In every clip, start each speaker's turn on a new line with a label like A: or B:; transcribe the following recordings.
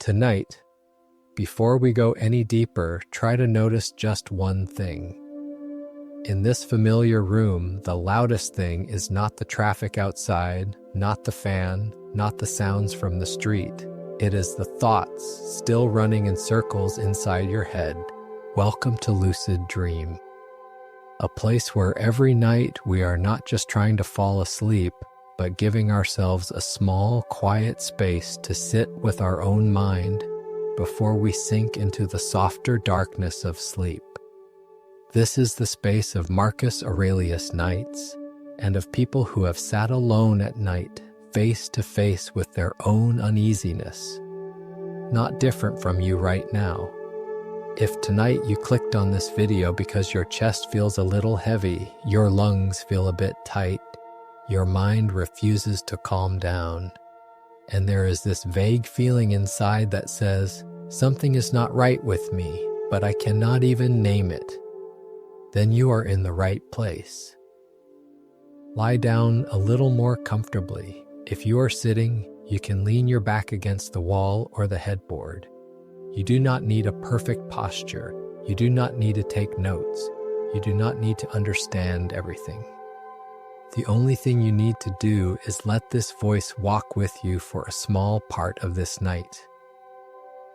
A: Tonight, before we go any deeper, try to notice just one thing. In this familiar room, the loudest thing is not the traffic outside, not the fan, not the sounds from the street. It is the thoughts still running in circles inside your head. Welcome to Lucid Dream, a place where every night we are not just trying to fall asleep, but giving ourselves a small, quiet space to sit with our own mind before we sink into the softer darkness of sleep. This is the space of Marcus Aurelius nights, and of people who have sat alone at night, face to face with their own uneasiness, not different from you right now. If tonight you clicked on this video because your chest feels a little heavy, your lungs feel a bit tight, your mind refuses to calm down, and there is this vague feeling inside that says, something is not right with me, but I cannot even name it, then you are in the right place. Lie down a little more comfortably. If you are sitting, you can lean your back against the wall or the headboard. You do not need a perfect posture. You do not need to take notes. You do not need to understand everything. The only thing you need to do is let this voice walk with you for a small part of this night.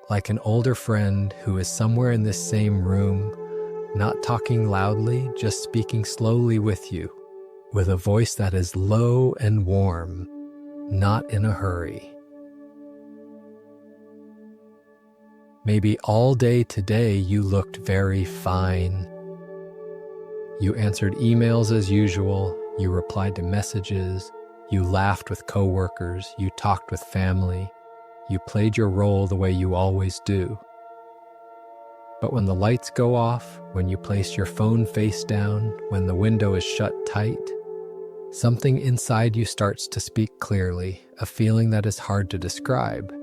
A: Like an older friend who is somewhere in this same room, not talking loudly, just speaking slowly with you, with a voice that is low and warm, not in a hurry. Maybe all day today you looked very fine. You answered emails as usual, you replied to messages, you laughed with coworkers, you talked with family, you played your role the way you always do. But when the lights go off, when you place your phone face down, when the window is shut tight, something inside you starts to speak clearly, a feeling that is hard to describe.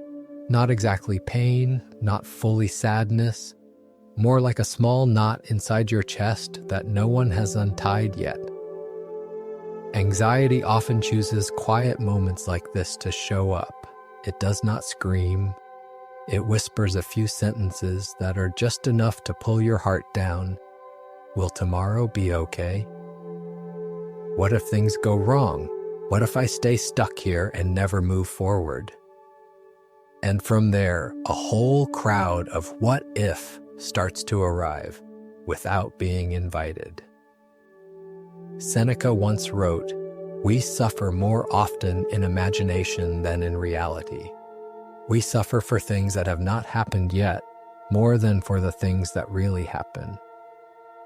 A: Not exactly pain, not fully sadness, more like a small knot inside your chest that no one has untied yet. Anxiety often chooses quiet moments like this to show up. It does not scream. It whispers a few sentences that are just enough to pull your heart down. Will tomorrow be okay? What if things go wrong? What if I stay stuck here and never move forward? And from there, a whole crowd of what if starts to arrive without being invited. Seneca once wrote, "We suffer more often in imagination than in reality." We suffer for things that have not happened yet, more than for the things that really happen.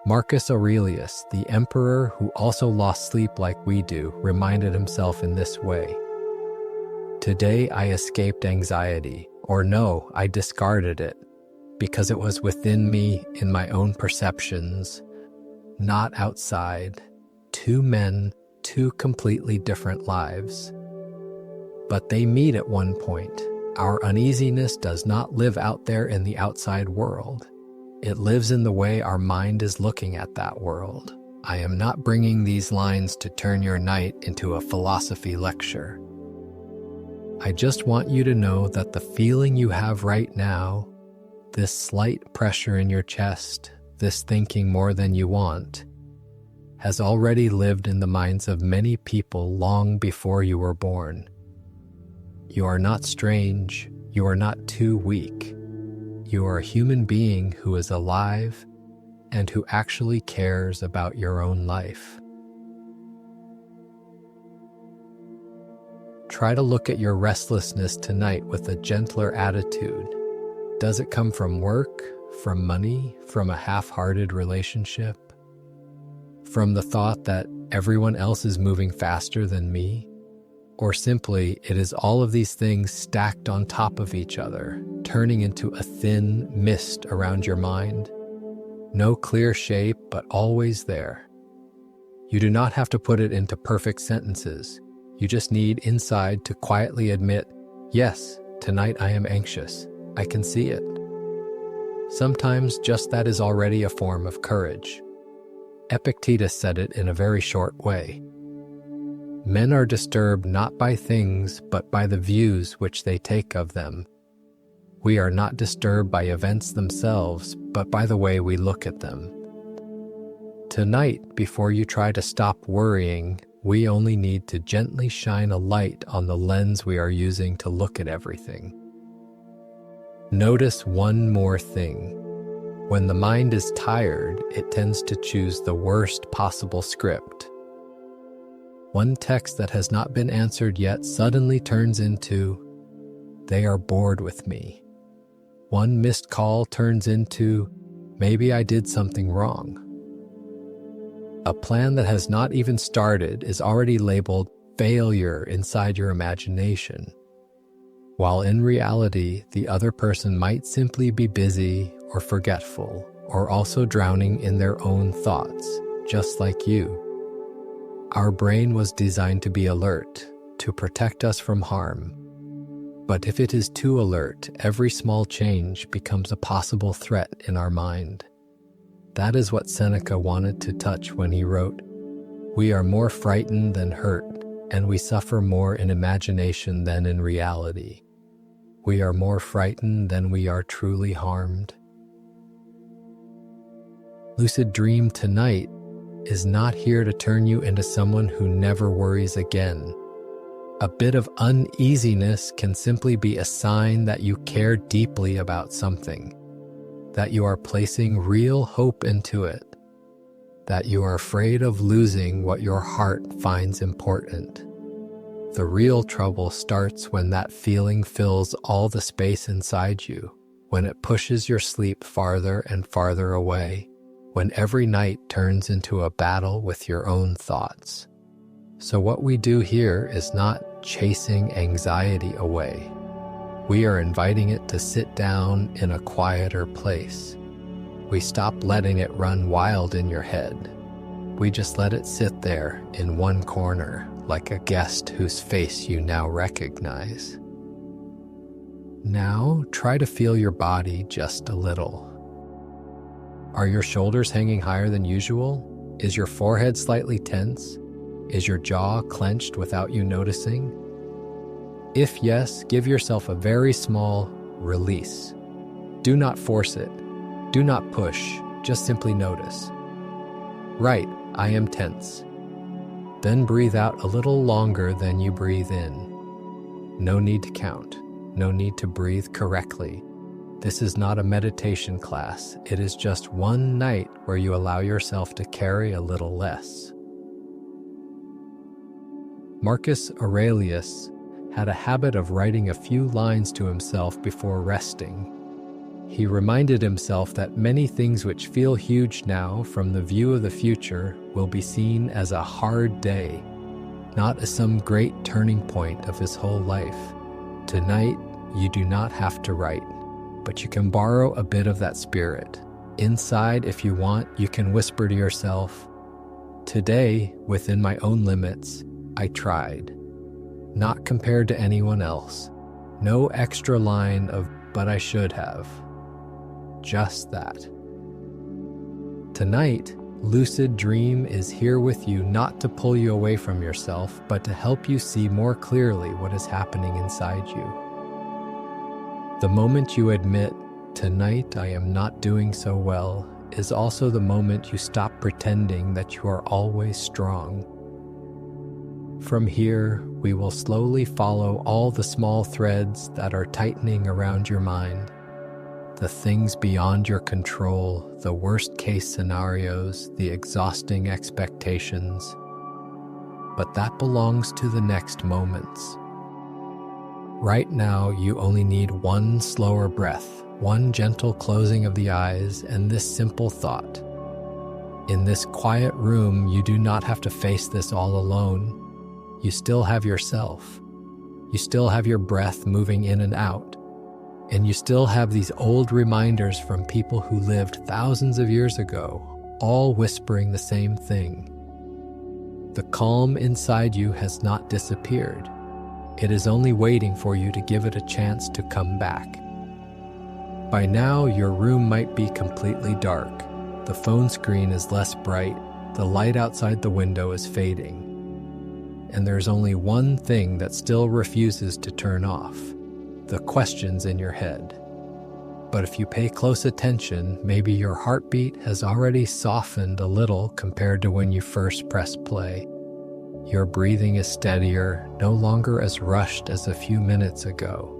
A: Marcus Aurelius, the emperor who also lost sleep like we do, reminded himself in this way. Today I escaped anxiety, or no, I discarded it, because it was within me in my own perceptions, not outside. Two men, two completely different lives. But they meet at one point. Our uneasiness does not live out there in the outside world. It lives in the way our mind is looking at that world. I am not bringing these lines to turn your night into a philosophy lecture. I just want you to know that the feeling you have right now, this slight pressure in your chest, this thinking more than you want, has already lived in the minds of many people long before you were born. You are not strange. You are not too weak. You are a human being who is alive and who actually cares about your own life. Try to look at your restlessness tonight with a gentler attitude. Does it come from work, from money, from a half-hearted relationship? From the thought that everyone else is moving faster than me? Or simply, it is all of these things stacked on top of each other, turning into a thin mist around your mind? No clear shape, but always there. You do not have to put it into perfect sentences. You just need inside to quietly admit, yes, tonight I am anxious. I can see it. Sometimes just that is already a form of courage. Epictetus said it in a very short way. Men are disturbed not by things, but by the views which they take of them. We are not disturbed by events themselves, but by the way we look at them. Tonight, before you try to stop worrying, we only need to gently shine a light on the lens we are using to look at everything. Notice one more thing. When the mind is tired, it tends to choose the worst possible script. One text that has not been answered yet suddenly turns into, "They are bored with me." One missed call turns into, "Maybe I did something wrong." A plan that has not even started is already labeled failure inside your imagination, while in reality, the other person might simply be busy or forgetful, or also drowning in their own thoughts, just like you. Our brain was designed to be alert, to protect us from harm. But if it is too alert, every small change becomes a possible threat in our mind. That is what Seneca wanted to touch when he wrote, "We are more frightened than hurt, and we suffer more in imagination than in reality. We are more frightened than we are truly harmed." Lucid Dream tonight is not here to turn you into someone who never worries again. A bit of uneasiness can simply be a sign that you care deeply about something, that you are placing real hope into it, that you are afraid of losing what your heart finds important. The real trouble starts when that feeling fills all the space inside you, when it pushes your sleep farther and farther away, when every night turns into a battle with your own thoughts. So what we do here is not chasing anxiety away. We are inviting it to sit down in a quieter place. We stop letting it run wild in your head. We just let it sit there in one corner, like a guest whose face you now recognize. Now, try to feel your body just a little. Are your shoulders hanging higher than usual? Is your forehead slightly tense? Is your jaw clenched without you noticing? If yes, give yourself a very small release. Do not force it. Do not push. Just simply notice. Right, I am tense. Then breathe out a little longer than you breathe in. No need to count. No need to breathe correctly. This is not a meditation class. It is just one night where you allow yourself to carry a little less. Marcus Aurelius had a habit of writing a few lines to himself before resting. He reminded himself that many things which feel huge now from the view of the future will be seen as a hard day, not as some great turning point of his whole life. Tonight, you do not have to write, but you can borrow a bit of that spirit. Inside, if you want, you can whisper to yourself, "Today, within my own limits, I tried. Not compared to anyone else. No extra line of, but I should have." Just that. Tonight, Lucid Dream is here with you not to pull you away from yourself, but to help you see more clearly what is happening inside you. The moment you admit, "Tonight I am not doing so well," is also the moment you stop pretending that you are always strong. From here, we will slowly follow all the small threads that are tightening around your mind. The things beyond your control, the worst-case scenarios, the exhausting expectations. But that belongs to the next moments. Right now, you only need one slower breath, one gentle closing of the eyes, and this simple thought. In this quiet room, you do not have to face this all alone. You still have yourself. You still have your breath moving in and out. And you still have these old reminders from people who lived thousands of years ago, all whispering the same thing. The calm inside you has not disappeared. It is only waiting for you to give it a chance to come back. By now, your room might be completely dark. The phone screen is less bright. The light outside the window is fading. And there's only one thing that still refuses to turn off: the questions in your head. But if you pay close attention, maybe your heartbeat has already softened a little compared to when you first pressed play. Your breathing is steadier, no longer as rushed as a few minutes ago.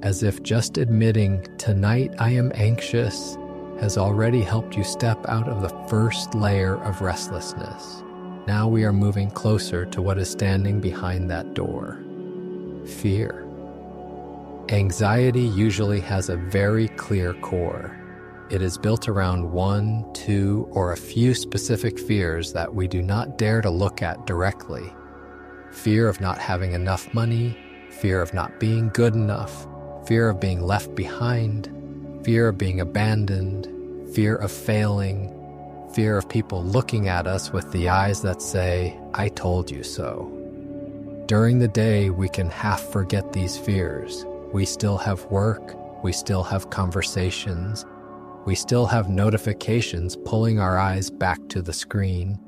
A: As if just admitting, "Tonight I am anxious," has already helped you step out of the first layer of restlessness. Now we are moving closer to what is standing behind that door. Fear. Anxiety usually has a very clear core. It is built around one, two, or a few specific fears that we do not dare to look at directly. Fear of not having enough money, fear of not being good enough, fear of being left behind, fear of being abandoned, fear of failing, fear of people looking at us with the eyes that say, "I told you so." During the day, we can half forget these fears. We still have work, we still have conversations, we still have notifications pulling our eyes back to the screen.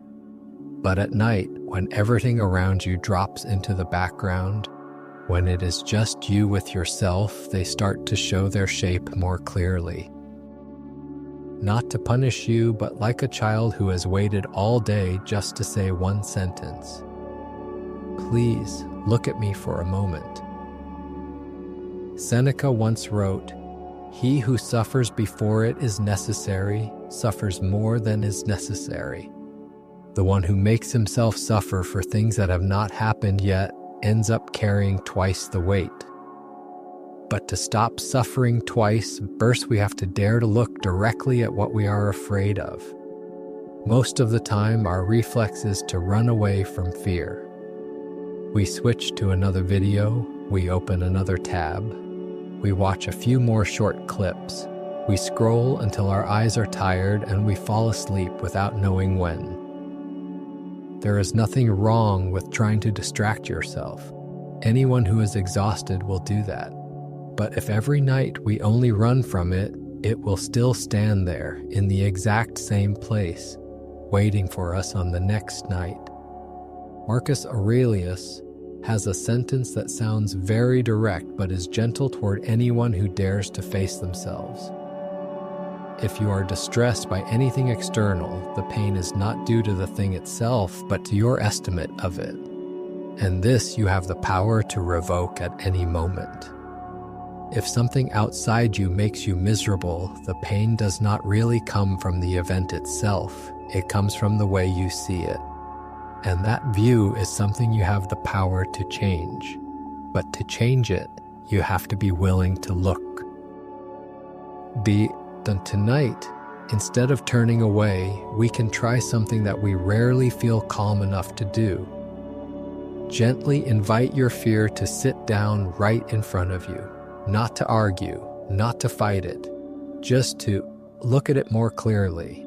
A: But at night, when everything around you drops into the background, when it is just you with yourself, they start to show their shape more clearly. Not to punish you, but like a child who has waited all day just to say one sentence. "Please, look at me for a moment." Seneca once wrote, "He who suffers before it is necessary suffers more than is necessary." The one who makes himself suffer for things that have not happened yet ends up carrying twice the weight. But to stop suffering twice, first we have to dare to look directly at what we are afraid of. Most of the time, our reflex is to run away from fear. We switch to another video, we open another tab, we watch a few more short clips, we scroll until our eyes are tired and we fall asleep without knowing when. There is nothing wrong with trying to distract yourself. Anyone who is exhausted will do that. But if every night we only run from it, it will still stand there in the exact same place, waiting for us on the next night. Marcus Aurelius has a sentence that sounds very direct but is gentle toward anyone who dares to face themselves. If you are distressed by anything external, the pain is not due to the thing itself, but to your estimate of it. And this you have the power to revoke at any moment. If something outside you makes you miserable, the pain does not really come from the event itself. It comes from the way you see it. And that view is something you have the power to change. But to change it, you have to be willing to look. Tonight, instead of turning away, we can try something that we rarely feel calm enough to do. Gently invite your fear to sit down right in front of you, not to argue, not to fight it, just to look at it more clearly.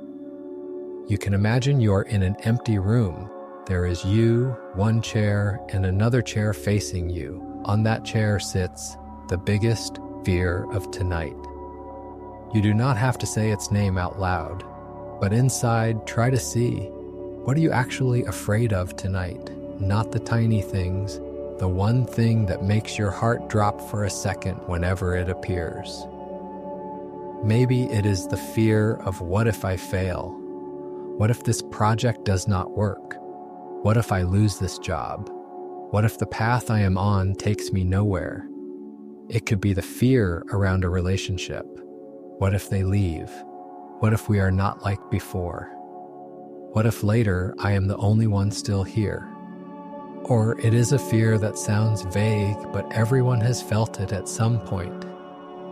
A: You can imagine you're in an empty room. There is you, one chair, and another chair facing you. On that chair sits the biggest fear of tonight. You do not have to say its name out loud, but inside, try to see, what are you actually afraid of tonight? Not the tiny things, the one thing that makes your heart drop for a second whenever it appears. Maybe it is the fear of what if I fail? What if this project does not work? What if I lose this job? What if the path I am on takes me nowhere? It could be the fear around a relationship. What if they leave? What if we are not like before? What if later I am the only one still here? Or it is a fear that sounds vague, but everyone has felt it at some point.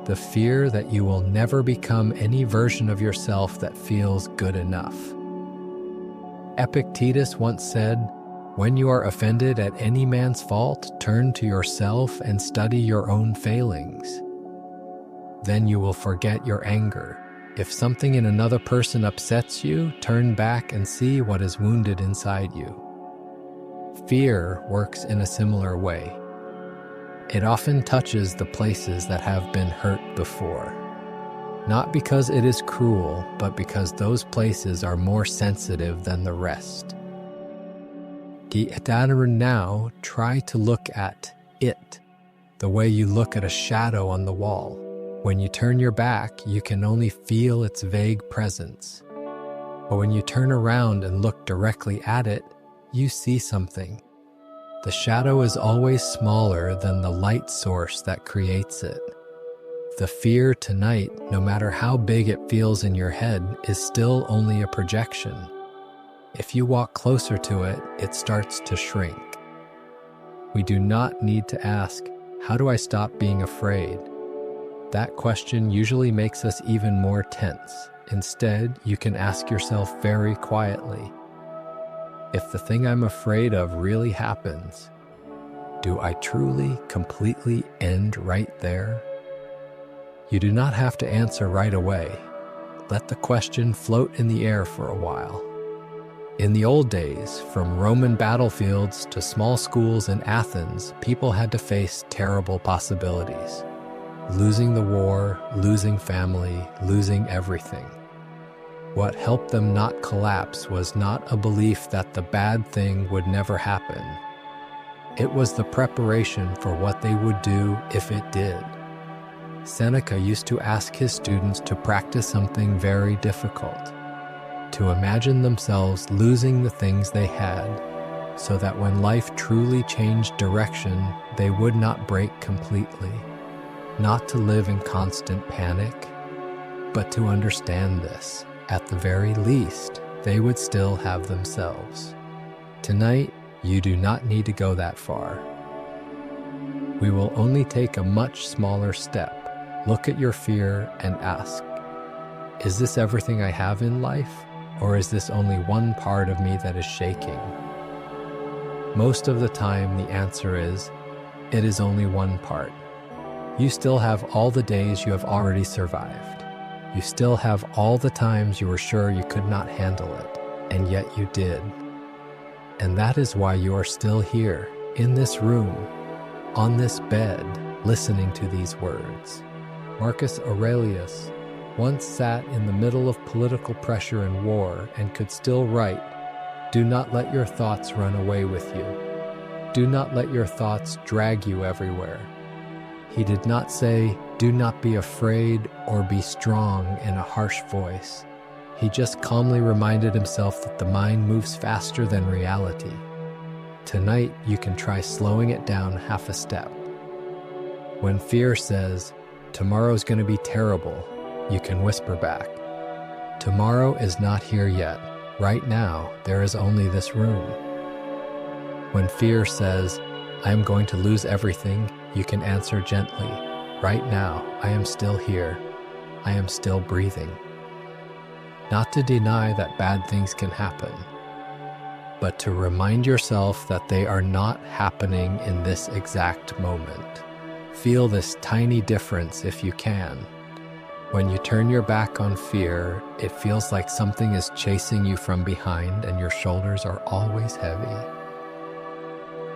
A: The fear that you will never become any version of yourself that feels good enough. Epictetus once said, "When you are offended at any man's fault, turn to yourself and study your own failings. Then you will forget your anger. If something in another person upsets you, turn back and see what is wounded inside you." Fear works in a similar way. It often touches the places that have been hurt before. Not because it is cruel, but because those places are more sensitive than the rest. Now, try to look at it the way you look at a shadow on the wall. When you turn your back, you can only feel its vague presence. But when you turn around and look directly at it, you see something. The shadow is always smaller than the light source that creates it. The fear tonight, no matter how big it feels in your head, is still only a projection. If you walk closer to it, it starts to shrink. We do not need to ask, "How do I stop being afraid?" That question usually makes us even more tense. Instead, you can ask yourself very quietly, if the thing I'm afraid of really happens, do I truly, completely end right there? You do not have to answer right away. Let the question float in the air for a while. In the old days, from Roman battlefields to small schools in Athens, people had to face terrible possibilities. Losing the war, losing family, losing everything. What helped them not collapse was not a belief that the bad thing would never happen. It was the preparation for what they would do if it did. Seneca used to ask his students to practice something very difficult, to imagine themselves losing the things they had, so that when life truly changed direction, they would not break completely. Not to live in constant panic, but to understand this. At the very least, they would still have themselves. Tonight, you do not need to go that far. We will only take a much smaller step. Look at your fear and ask, is this everything I have in life, or is this only one part of me that is shaking? Most of the time, the answer is, it is only one part. You still have all the days you have already survived. You still have all the times you were sure you could not handle it, and yet you did. And that is why you are still here, in this room, on this bed, listening to these words. Marcus Aurelius once sat in the middle of political pressure and war and could still write, "Do not let your thoughts run away with you. Do not let your thoughts drag you everywhere." He did not say, "Do not be afraid" or "be strong" in a harsh voice. He just calmly reminded himself that the mind moves faster than reality. Tonight, you can try slowing it down half a step. When fear says, "Tomorrow's going to be terrible," you can whisper back, "Tomorrow is not here yet. Right now, there is only this room." When fear says, "I am going to lose everything," you can answer gently, "Right now, I am still here. I am still breathing." Not to deny that bad things can happen, but to remind yourself that they are not happening in this exact moment. Feel this tiny difference if you can. When you turn your back on fear, it feels like something is chasing you from behind and your shoulders are always heavy.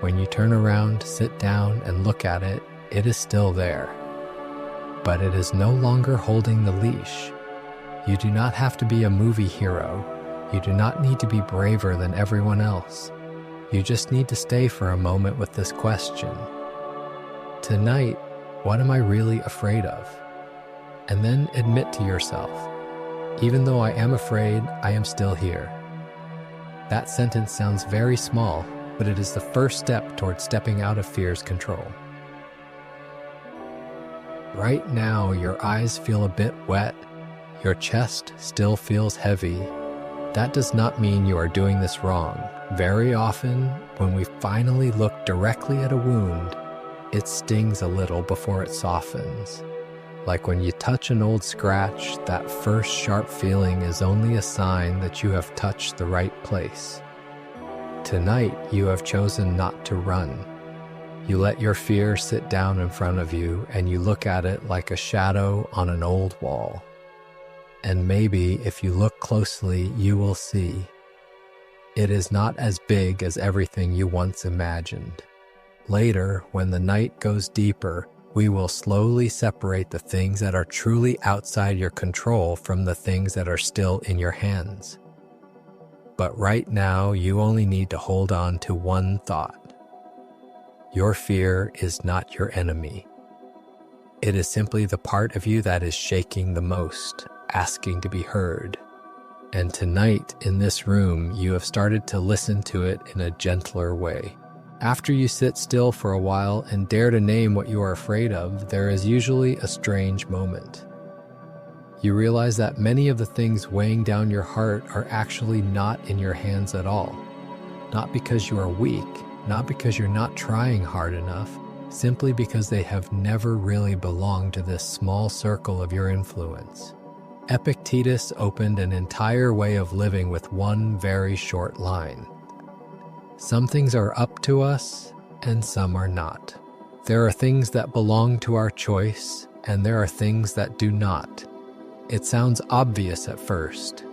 A: When you turn around, sit down, and look at it, it is still there. But it is no longer holding the leash. You do not have to be a movie hero. You do not need to be braver than everyone else. You just need to stay for a moment with this question. Tonight, what am I really afraid of? And then admit to yourself, even though I am afraid, I am still here. That sentence sounds very small, but it is the first step towards stepping out of fear's control. Right now, your eyes feel a bit wet. Your chest still feels heavy. That does not mean you are doing this wrong. Very often, when we finally look directly at a wound, it stings a little before it softens. Like when you touch an old scratch, that first sharp feeling is only a sign that you have touched the right place. Tonight, you have chosen not to run. You let your fear sit down in front of you and you look at it like a shadow on an old wall. And maybe if you look closely, you will see it is not as big as everything you once imagined. Later, when the night goes deeper, we will slowly separate the things that are truly outside your control from the things that are still in your hands. But right now, you only need to hold on to one thought. Your fear is not your enemy. It is simply the part of you that is shaking the most, asking to be heard. And tonight, in this room, you have started to listen to it in a gentler way. After you sit still for a while and dare to name what you are afraid of, there is usually a strange moment. You realize that many of the things weighing down your heart are actually not in your hands at all. Not because you are weak, not because you're not trying hard enough, simply because they have never really belonged to this small circle of your influence. Epictetus opened an entire way of living with one very short line. Some things are up to us, and some are not. There are things that belong to our choice, and there are things that do not. It sounds obvious at first,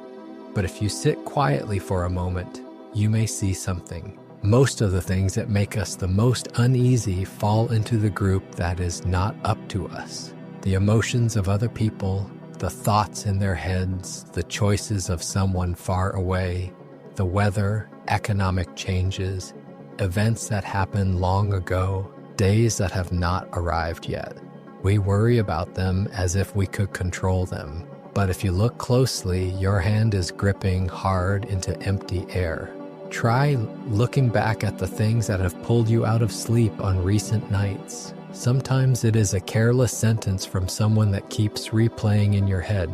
A: but if you sit quietly for a moment, you may see something. Most of the things that make us the most uneasy fall into the group that is not up to us. The emotions of other people, the thoughts in their heads, the choices of someone far away, the weather, economic changes, events that happened long ago, days that have not arrived yet. We worry about them as if we could control them. But if you look closely, your hand is gripping hard into empty air. Try looking back at the things that have pulled you out of sleep on recent nights. Sometimes it is a careless sentence from someone that keeps replaying in your head.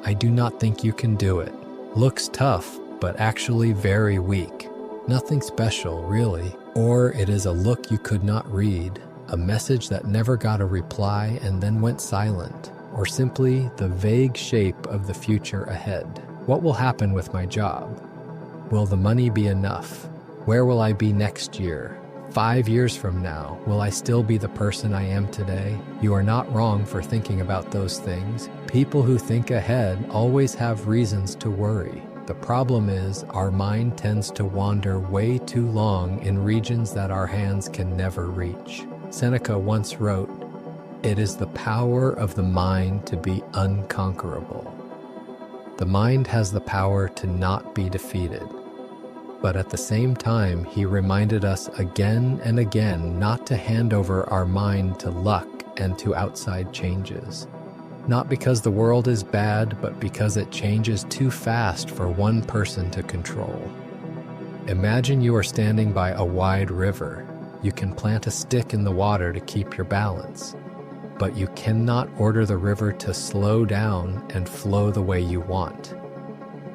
A: I do not think you can do it. Looks tough, but actually very weak. Nothing special, really. Or it is a look you could not read, a message that never got a reply and then went silent, or simply the vague shape of the future ahead. What will happen with my job? Will the money be enough? Where will I be next year? 5 years from now, will I still be the person I am today? You are not wrong for thinking about those things. People who think ahead always have reasons to worry. The problem is, our mind tends to wander way too long in regions that our hands can never reach. Seneca once wrote, "It is the power of the mind to be unconquerable." The mind has the power to not be defeated. But at the same time, he reminded us again and again not to hand over our mind to luck and to outside changes. Not because the world is bad, but because it changes too fast for one person to control. Imagine you are standing by a wide river. You can plant a stick in the water to keep your balance, but you cannot order the river to slow down and flow the way you want.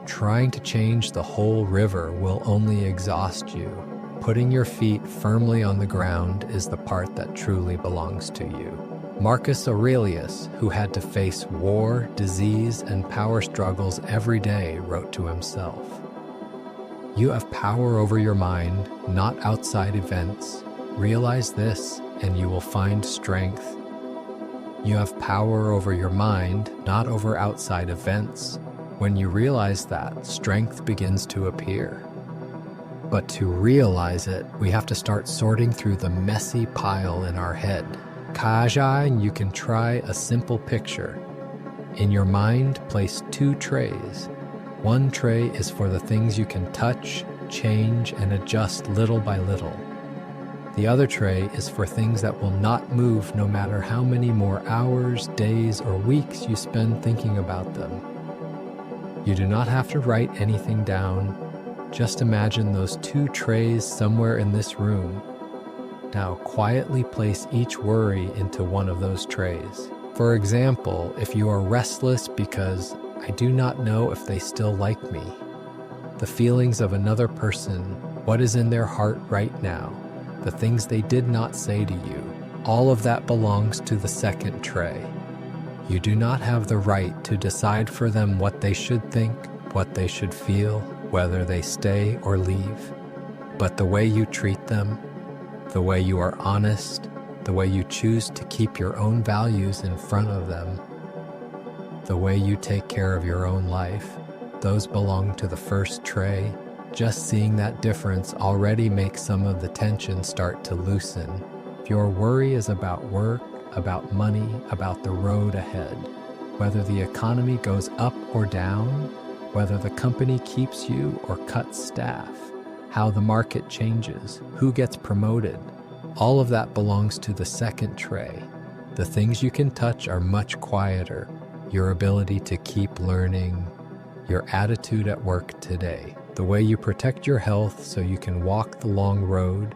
A: Trying to change the whole river will only exhaust you. Putting your feet firmly on the ground is the part that truly belongs to you. Marcus Aurelius, who had to face war, disease, and power struggles every day, wrote to himself, "You have power over your mind, not outside events. Realize this, and you will find strength. You have power over your mind, not over outside events. When you realize that, strength begins to appear. But to realize it, we have to start sorting through the messy pile in our head. And you can try a simple picture. In your mind, place 2 trays. One tray is for the things you can touch, change, and adjust little by little. The other tray is for things that will not move no matter how many more hours, days, or weeks you spend thinking about them. You do not have to write anything down. Just imagine those 2 trays somewhere in this room. Now quietly place each worry into one of those trays. For example, if you are restless because I do not know if they still like me, the feelings of another person, what is in their heart right now, the things they did not say to you, all of that belongs to the second tray. You do not have the right to decide for them what they should think, what they should feel, whether they stay or leave. But the way you treat them, the way you are honest, the way you choose to keep your own values in front of them, the way you take care of your own life, those belong to the first tray. Just seeing that difference already makes some of the tension start to loosen. If your worry is about work, about money, about the road ahead, whether the economy goes up or down, whether the company keeps you or cuts staff, how the market changes, who gets promoted, all of that belongs to the second tray. The things you can touch are much quieter. Your ability to keep learning, your attitude at work today, the way you protect your health so you can walk the long road,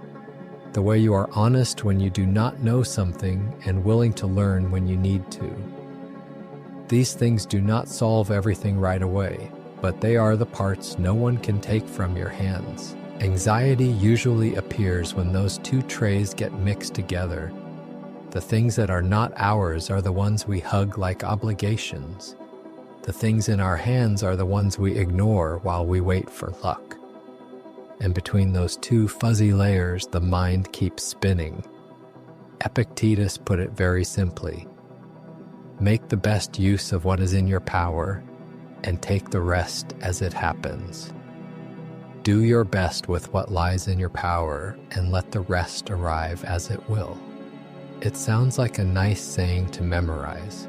A: the way you are honest when you do not know something and willing to learn when you need to. These things do not solve everything right away, but they are the parts no one can take from your hands. Anxiety usually appears when those two trays get mixed together. The things that are not ours are the ones we hug like obligations. The things in our hands are the ones we ignore while we wait for luck. And between those two fuzzy layers, the mind keeps spinning. Epictetus put it very simply: make the best use of what is in your power and take the rest as it happens. Do your best with what lies in your power and let the rest arrive as it will. It sounds like a nice saying to memorize,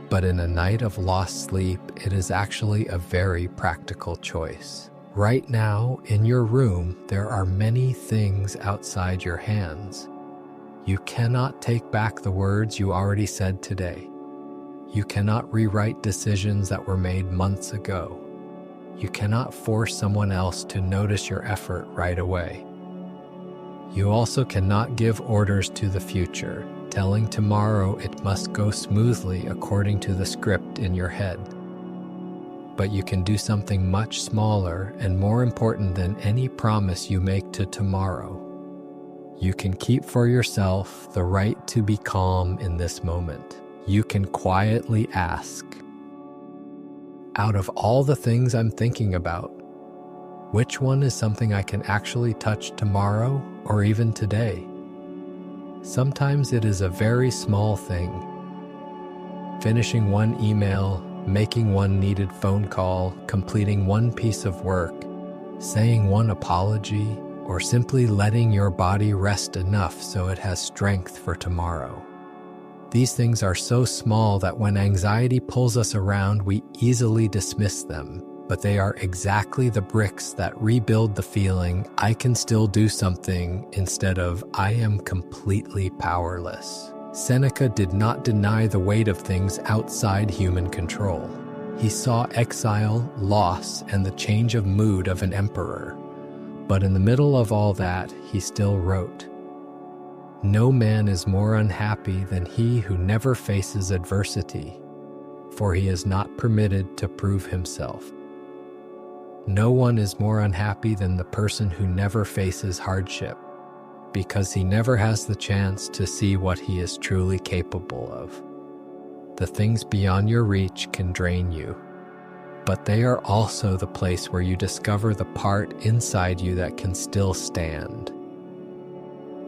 A: but in a night of lost sleep, it is actually a very practical choice. Right now, in your room, there are many things outside your hands. You cannot take back the words you already said today. You cannot rewrite decisions that were made months ago. You cannot force someone else to notice your effort right away. You also cannot give orders to the future, telling tomorrow it must go smoothly according to the script in your head. But you can do something much smaller and more important than any promise you make to tomorrow. You can keep for yourself the right to be calm in this moment. You can quietly ask, out of all the things I'm thinking about, which one is something I can actually touch tomorrow or even today? Sometimes it is a very small thing. Finishing one email, making one needed phone call, completing one piece of work, saying one apology, or simply letting your body rest enough so it has strength for tomorrow. These things are so small that when anxiety pulls us around, we easily dismiss them, but they are exactly the bricks that rebuild the feeling, I can still do something, instead of, I am completely powerless. Seneca did not deny the weight of things outside human control. He saw exile, loss, and the change of mood of an emperor. But in the middle of all that, he still wrote, no man is more unhappy than he who never faces adversity, for he is not permitted to prove himself. No one is more unhappy than the person who never faces hardship, because he never has the chance to see what he is truly capable of. The things beyond your reach can drain you, but they are also the place where you discover the part inside you that can still stand.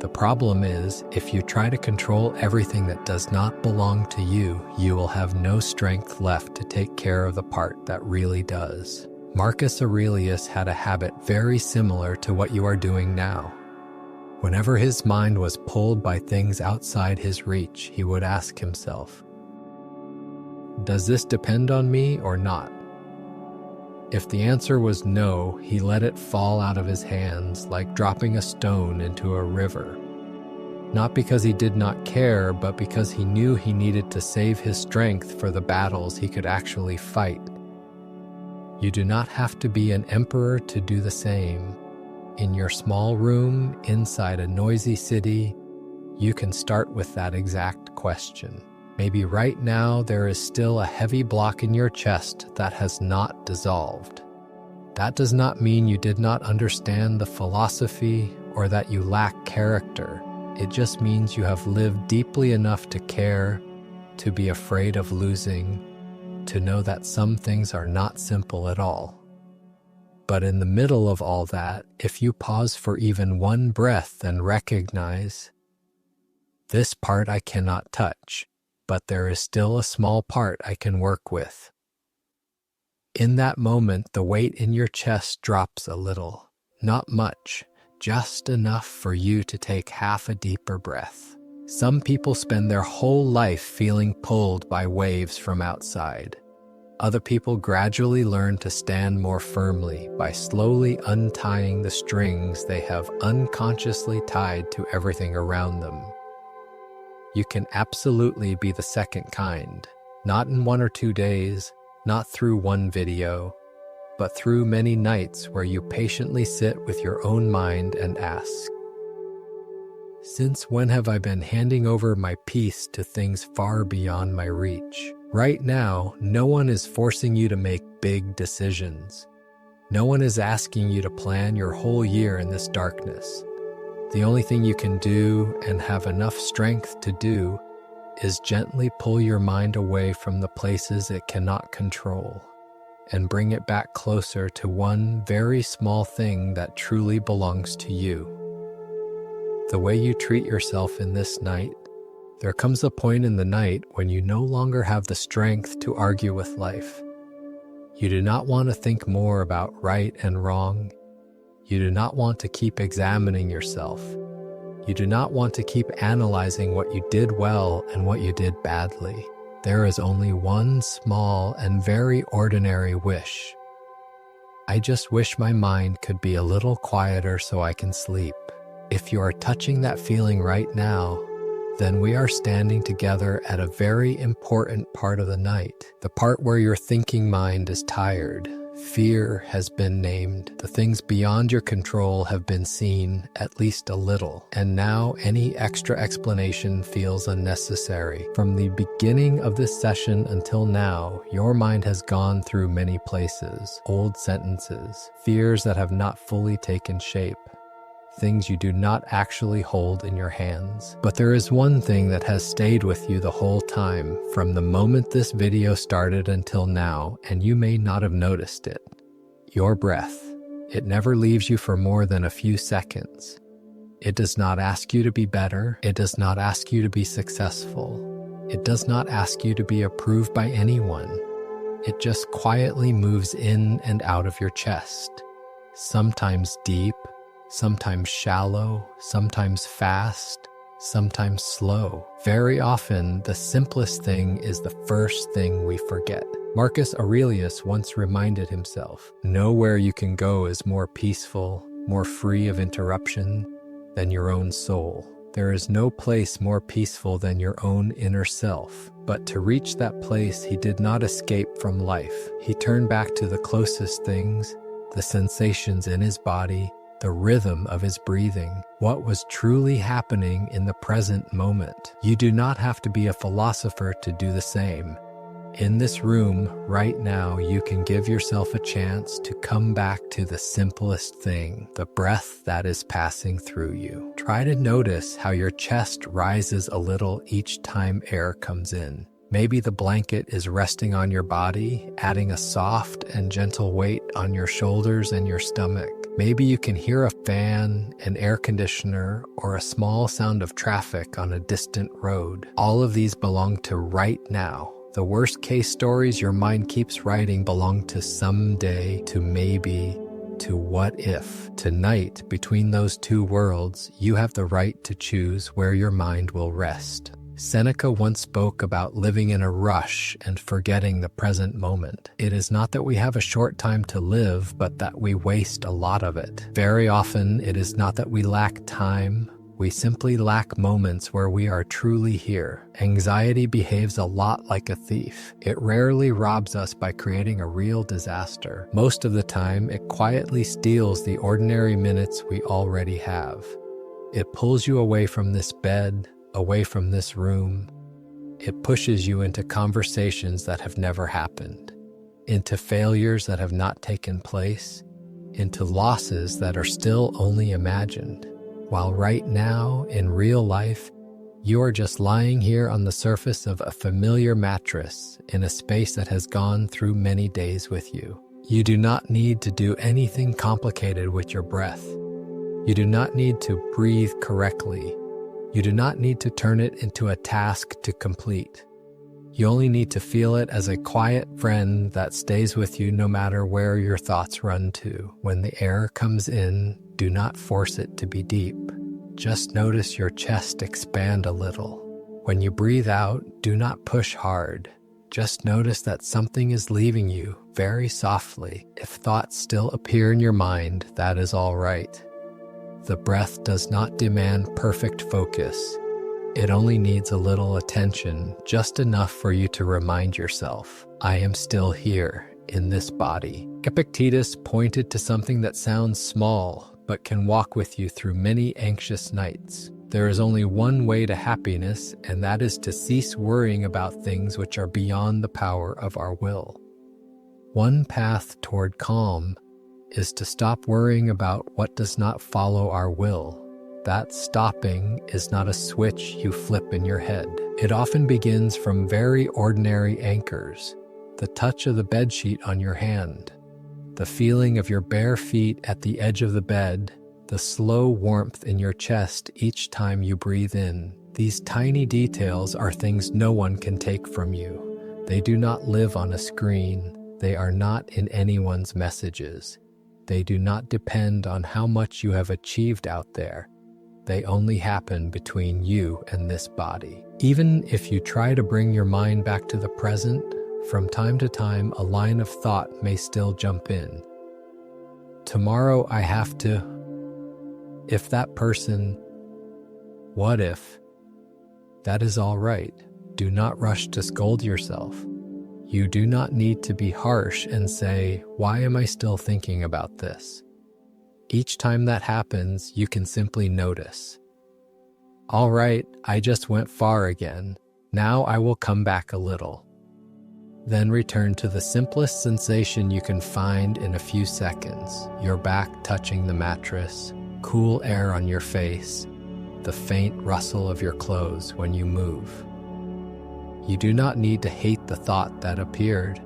A: The problem is, if you try to control everything that does not belong to you, you will have no strength left to take care of the part that really does. Marcus Aurelius had a habit very similar to what you are doing now. Whenever his mind was pulled by things outside his reach, he would ask himself, does this depend on me or not? If the answer was no, he let it fall out of his hands like dropping a stone into a river. Not because he did not care, but because he knew he needed to save his strength for the battles he could actually fight. You do not have to be an emperor to do the same. In your small room, inside a noisy city, you can start with that exact question. Maybe right now there is still a heavy block in your chest that has not dissolved. That does not mean you did not understand the philosophy or that you lack character. It just means you have lived deeply enough to care, to be afraid of losing, to know that some things are not simple at all. But in the middle of all that, if you pause for even one breath and recognize, this part I cannot touch, but there is still a small part I can work with. In that moment, the weight in your chest drops a little. Not much, just enough for you to take half a deeper breath. Some people spend their whole life feeling pulled by waves from outside. Other people gradually learn to stand more firmly by slowly untying the strings they have unconsciously tied to everything around them. You can absolutely be the second kind, not in 1 or 2 days, not through one video, but through many nights where you patiently sit with your own mind and ask, since when have I been handing over my peace to things far beyond my reach? Right now, no one is forcing you to make big decisions. No one is asking you to plan your whole year in this darkness. The only thing you can do and have enough strength to do is gently pull your mind away from the places it cannot control and bring it back closer to one very small thing that truly belongs to you. The way you treat yourself in this night, there comes a point in the night when you no longer have the strength to argue with life. You do not want to think more about right and wrong. You do not want to keep examining yourself. You do not want to keep analyzing what you did well and what you did badly. There is only one small and very ordinary wish. I just wish my mind could be a little quieter so I can sleep. If you are touching that feeling right now, then we are standing together at a very important part of the night, the part where your thinking mind is tired. Fear has been named. The things beyond your control have been seen, at least a little. And now any extra explanation feels unnecessary. From the beginning of this session until now, your mind has gone through many places, old sentences, fears that have not fully taken shape, things you do not actually hold in your hands. But there is one thing that has stayed with you the whole time, from the moment this video started until now, and you may not have noticed it. Your breath. It never leaves you for more than a few seconds. It does not ask you to be better. It does not ask you to be successful. It does not ask you to be approved by anyone. It just quietly moves in and out of your chest, sometimes deep, sometimes shallow, sometimes fast, sometimes slow. Very often, the simplest thing is the first thing we forget. Marcus Aurelius once reminded himself, nowhere you can go is more peaceful, more free of interruption than your own soul. There is no place more peaceful than your own inner self. But to reach that place, he did not escape from life. He turned back to the closest things, the sensations in his body, the rhythm of his breathing, what was truly happening in the present moment. You do not have to be a philosopher to do the same. In this room, right now, you can give yourself a chance to come back to the simplest thing, the breath that is passing through you. Try to notice how your chest rises a little each time air comes in. Maybe the blanket is resting on your body, adding a soft and gentle weight on your shoulders and your stomach. Maybe you can hear a fan, an air conditioner, or a small sound of traffic on a distant road. All of these belong to right now. The worst case stories your mind keeps writing belong to someday, to maybe, to what if. Tonight, between those two worlds, you have the right to choose where your mind will rest. Seneca once spoke about living in a rush and forgetting the present moment. It is not that we have a short time to live, but that we waste a lot of it. Very often, it is not that we lack time. We simply lack moments where we are truly here. Anxiety behaves a lot like a thief. It rarely robs us by creating a real disaster. Most of the time, it quietly steals the ordinary minutes we already have. It pulls you away from this bed, away from this room. It pushes you into conversations that have never happened, into failures that have not taken place, into losses that are still only imagined. While right now, in real life, you are just lying here on the surface of a familiar mattress in a space that has gone through many days with you. You do not need to do anything complicated with your breath. You do not need to breathe correctly. You do not need to turn it into a task to complete. You only need to feel it as a quiet friend that stays with you no matter where your thoughts run to. When the air comes in, do not force it to be deep. Just notice your chest expand a little. When you breathe out, do not push hard. Just notice that something is leaving you very softly. If thoughts still appear in your mind, that is all right. The breath does not demand perfect focus. It only needs a little attention, just enough for you to remind yourself, I am still here in this body. Epictetus pointed to something that sounds small, but can walk with you through many anxious nights. There is only one way to happiness, and that is to cease worrying about things which are beyond the power of our will. One path toward calm is to stop worrying about what does not follow our will. That stopping is not a switch you flip in your head. It often begins from very ordinary anchors: the touch of the bedsheet on your hand, the feeling of your bare feet at the edge of the bed, the slow warmth in your chest each time you breathe in. These tiny details are things no one can take from you. They do not live on a screen. They are not in anyone's messages. They do not depend on how much you have achieved out there. They only happen between you and this body. Even if you try to bring your mind back to the present, from time to time a line of thought may still jump in. Tomorrow I have to. If that person. What if? That is all right. Do not rush to scold yourself. You do not need to be harsh and say, why am I still thinking about this? Each time that happens, you can simply notice. All right, I just went far again. Now I will come back a little. Then return to the simplest sensation you can find in a few seconds. Your back touching the mattress, cool air on your face, the faint rustle of your clothes when you move. You do not need to hate the thought that appeared.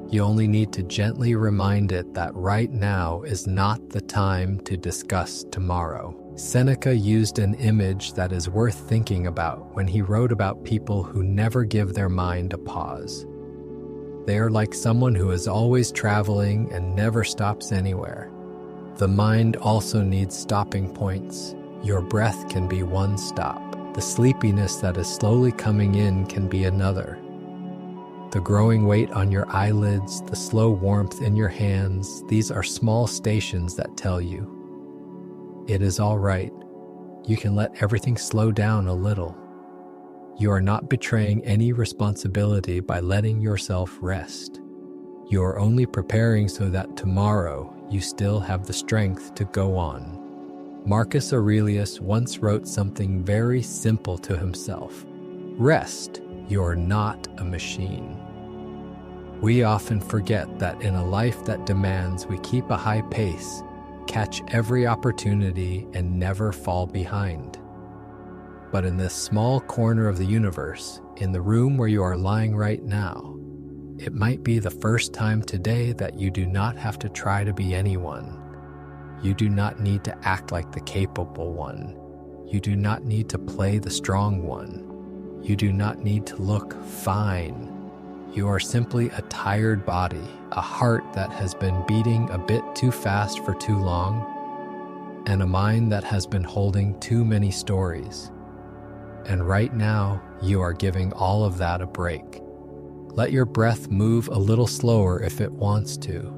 A: You only need to gently remind it that right now is not the time to discuss tomorrow. Seneca used an image that is worth thinking about when he wrote about people who never give their mind a pause. They are like someone who is always traveling and never stops anywhere. The mind also needs stopping points. Your breath can be one stop. The sleepiness that is slowly coming in can be another. The growing weight on your eyelids, the slow warmth in your hands, these are small stations that tell you, it is all right. You can let everything slow down a little. You are not betraying any responsibility by letting yourself rest. You are only preparing so that tomorrow you still have the strength to go on. Marcus Aurelius once wrote something very simple to himself. Rest, you're not a machine. We often forget that in a life that demands we keep a high pace, catch every opportunity, and never fall behind. But in this small corner of the universe, in the room where you are lying right now, it might be the first time today that you do not have to try to be anyone. You do not need to act like the capable one. You do not need to play the strong one. You do not need to look fine. You are simply a tired body, a heart that has been beating a bit too fast for too long, and a mind that has been holding too many stories. And right now, you are giving all of that a break. Let your breath move a little slower if it wants to.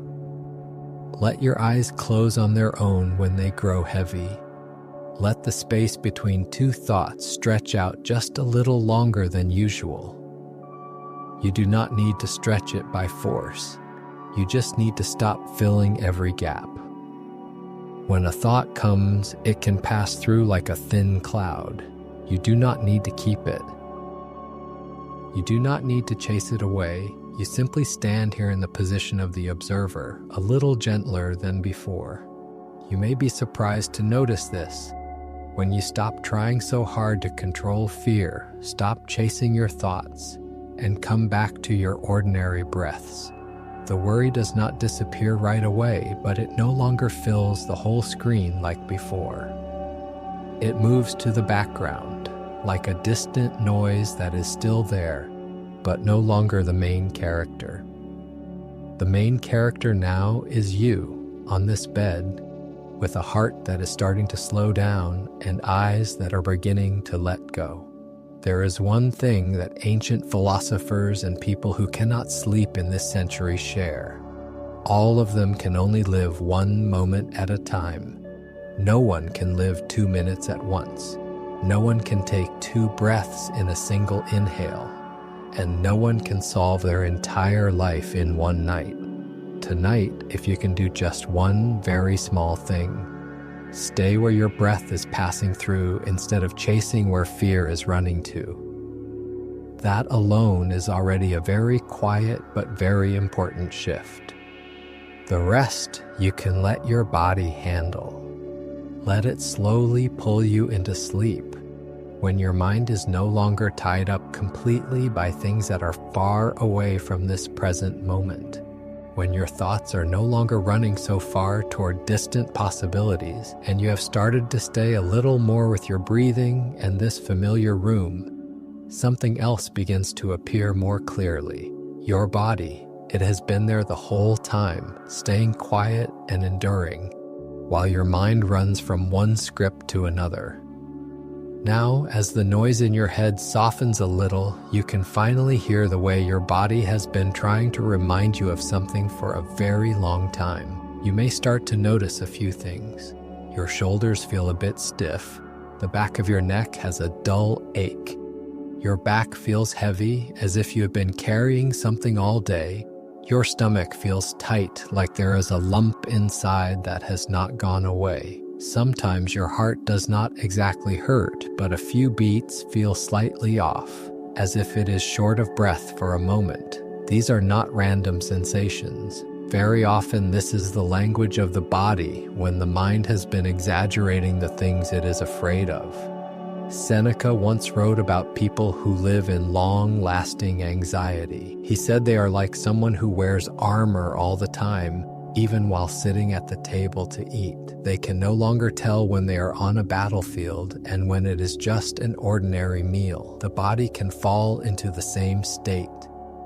A: Let your eyes close on their own when they grow heavy. Let the space between two thoughts stretch out just a little longer than usual. You do not need to stretch it by force. You just need to stop filling every gap. When a thought comes, it can pass through like a thin cloud. You do not need to keep it. You do not need to chase it away. You simply stand here in the position of the observer, a little gentler than before. You may be surprised to notice this. When you stop trying so hard to control fear, stop chasing your thoughts, and come back to your ordinary breaths. The worry does not disappear right away, but it no longer fills the whole screen like before. It moves to the background, like a distant noise that is still there, but no longer the main character. The main character now is you, on this bed, with a heart that is starting to slow down and eyes that are beginning to let go. There is one thing that ancient philosophers and people who cannot sleep in this century share. All of them can only live one moment at a time. No one can live 2 minutes at once. No one can take 2 breaths in a single inhale, and no one can solve their entire life in one night. Tonight, if you can do just one very small thing, stay where your breath is passing through instead of chasing where fear is running to. That alone is already a very quiet but very important shift. The rest you can let your body handle. Let it slowly pull you into sleep when your mind is no longer tied up completely by things that are far away from this present moment. When your thoughts are no longer running so far toward distant possibilities and you have started to stay a little more with your breathing and this familiar room, something else begins to appear more clearly. Your body. It has been there the whole time, staying quiet and enduring, while your mind runs from one script to another. Now, as the noise in your head softens a little, you can finally hear the way your body has been trying to remind you of something for a very long time. You may start to notice a few things. Your shoulders feel a bit stiff. The back of your neck has a dull ache. Your back feels heavy, as if you have been carrying something all day. Your stomach feels tight, like there is a lump inside that has not gone away. Sometimes your heart does not exactly hurt, but a few beats feel slightly off, as if it is short of breath for a moment. These are not random sensations. Very often this is the language of the body when the mind has been exaggerating the things it is afraid of. Seneca once wrote about people who live in long-lasting anxiety. He said they are like someone who wears armor all the time, even while sitting at the table to eat. They can no longer tell when they are on a battlefield and when it is just an ordinary meal. The body can fall into the same state.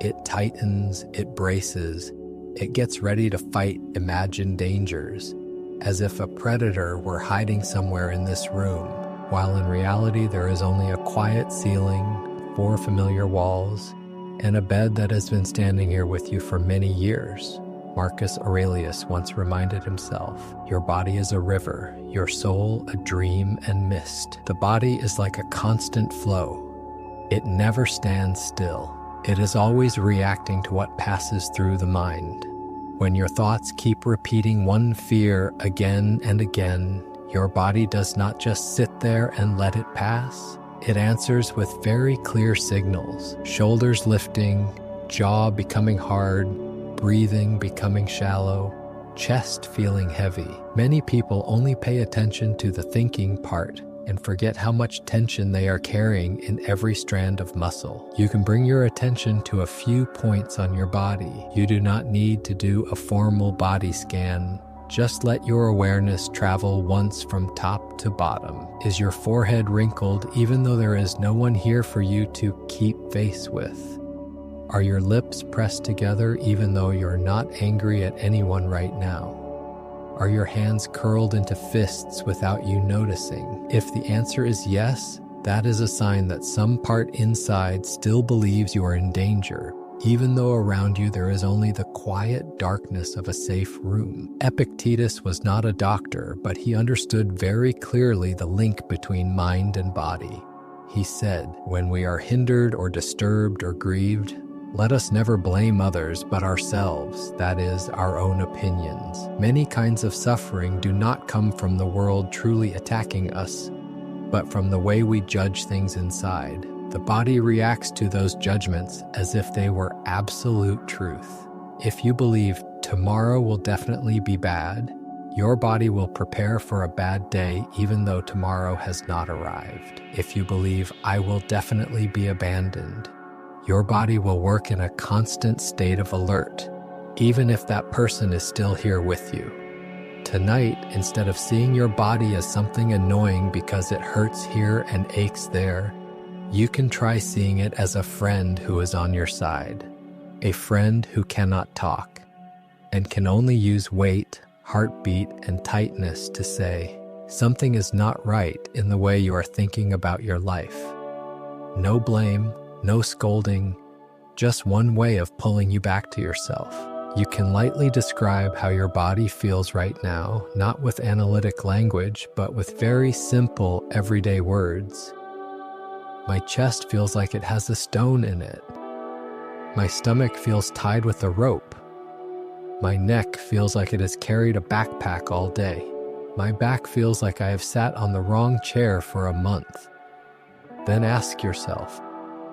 A: It tightens, it braces, it gets ready to fight imagined dangers, as if a predator were hiding somewhere in this room, while in reality there is only a quiet ceiling, 4 familiar walls, and a bed that has been standing here with you for many years. Marcus Aurelius once reminded himself, your body is a river, your soul a dream and mist. The body is like a constant flow. It never stands still. It is always reacting to what passes through the mind. When your thoughts keep repeating one fear again and again, your body does not just sit there and let it pass. It answers with very clear signals, shoulders lifting, jaw becoming hard, breathing becoming shallow, chest feeling heavy. Many people only pay attention to the thinking part and forget how much tension they are carrying in every strand of muscle. You can bring your attention to a few points on your body. You do not need to do a formal body scan. Just let your awareness travel once from top to bottom. Is your forehead wrinkled even though there is no one here for you to keep face with? Are your lips pressed together even though you're not angry at anyone right now? Are your hands curled into fists without you noticing? If the answer is yes, that is a sign that some part inside still believes you are in danger, even though around you there is only the quiet darkness of a safe room. Epictetus was not a doctor, but he understood very clearly the link between mind and body. He said, when we are hindered or disturbed or grieved, let us never blame others but ourselves, that is, our own opinions. Many kinds of suffering do not come from the world truly attacking us, but from the way we judge things inside. The body reacts to those judgments as if they were absolute truth. If you believe tomorrow will definitely be bad, your body will prepare for a bad day even though tomorrow has not arrived. If you believe I will definitely be abandoned, your body will work in a constant state of alert, even if that person is still here with you. Tonight, instead of seeing your body as something annoying because it hurts here and aches there, you can try seeing it as a friend who is on your side, a friend who cannot talk, and can only use weight, heartbeat, and tightness to say, something is not right in the way you are thinking about your life. No blame, no scolding, just one way of pulling you back to yourself. You can lightly describe how your body feels right now, not with analytic language, but with very simple, everyday words. My chest feels like it has a stone in it. My stomach feels tied with a rope. My neck feels like it has carried a backpack all day. My back feels like I have sat on the wrong chair for a month. Then ask yourself,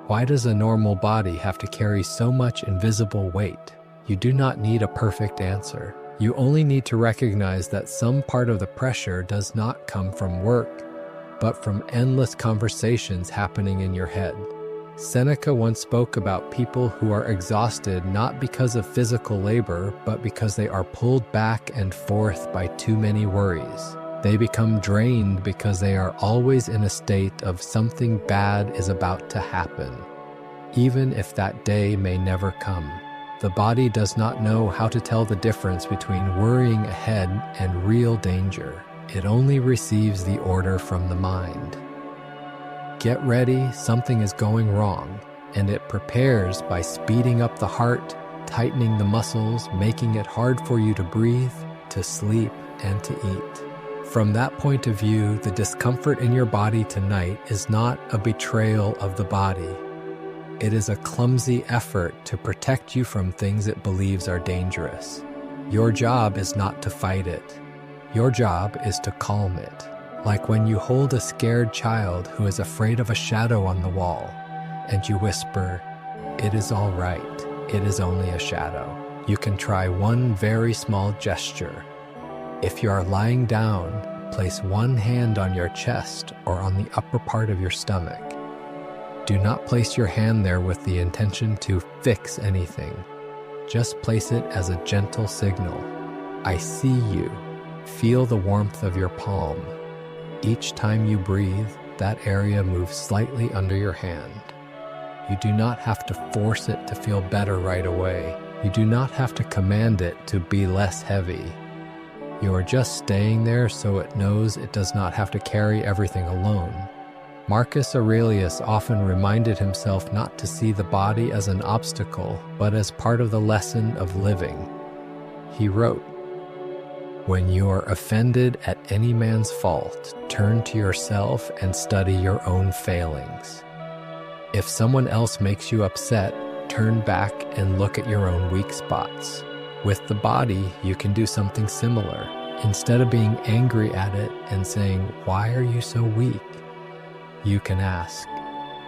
A: why does a normal body have to carry so much invisible weight? You do not need a perfect answer. You only need to recognize that some part of the pressure does not come from work, but from endless conversations happening in your head. Seneca once spoke about people who are exhausted not because of physical labor, but because they are pulled back and forth by too many worries. They become drained because they are always in a state of something bad is about to happen, even if that day may never come. The body does not know how to tell the difference between worrying ahead and real danger. It only receives the order from the mind. Get ready, something is going wrong, and it prepares by speeding up the heart, tightening the muscles, making it hard for you to breathe, to sleep, and to eat. From that point of view, the discomfort in your body tonight is not a betrayal of the body. It is a clumsy effort to protect you from things it believes are dangerous. Your job is not to fight it. Your job is to calm it. Like when you hold a scared child who is afraid of a shadow on the wall, and you whisper, "It is all right. It is only a shadow." You can try one very small gesture. If you are lying down, place one hand on your chest or on the upper part of your stomach. Do not place your hand there with the intention to fix anything. Just place it as a gentle signal. I see you. Feel the warmth of your palm. Each time you breathe, that area moves slightly under your hand. You do not have to force it to feel better right away. You do not have to command it to be less heavy. You are just staying there so it knows it does not have to carry everything alone. Marcus Aurelius often reminded himself not to see the body as an obstacle, but as part of the lesson of living. He wrote, "When you are offended at any man's fault, turn to yourself and study your own failings. If someone else makes you upset, turn back and look at your own weak spots." With the body, you can do something similar. Instead of being angry at it and saying, "Why are you so weak?" you can ask,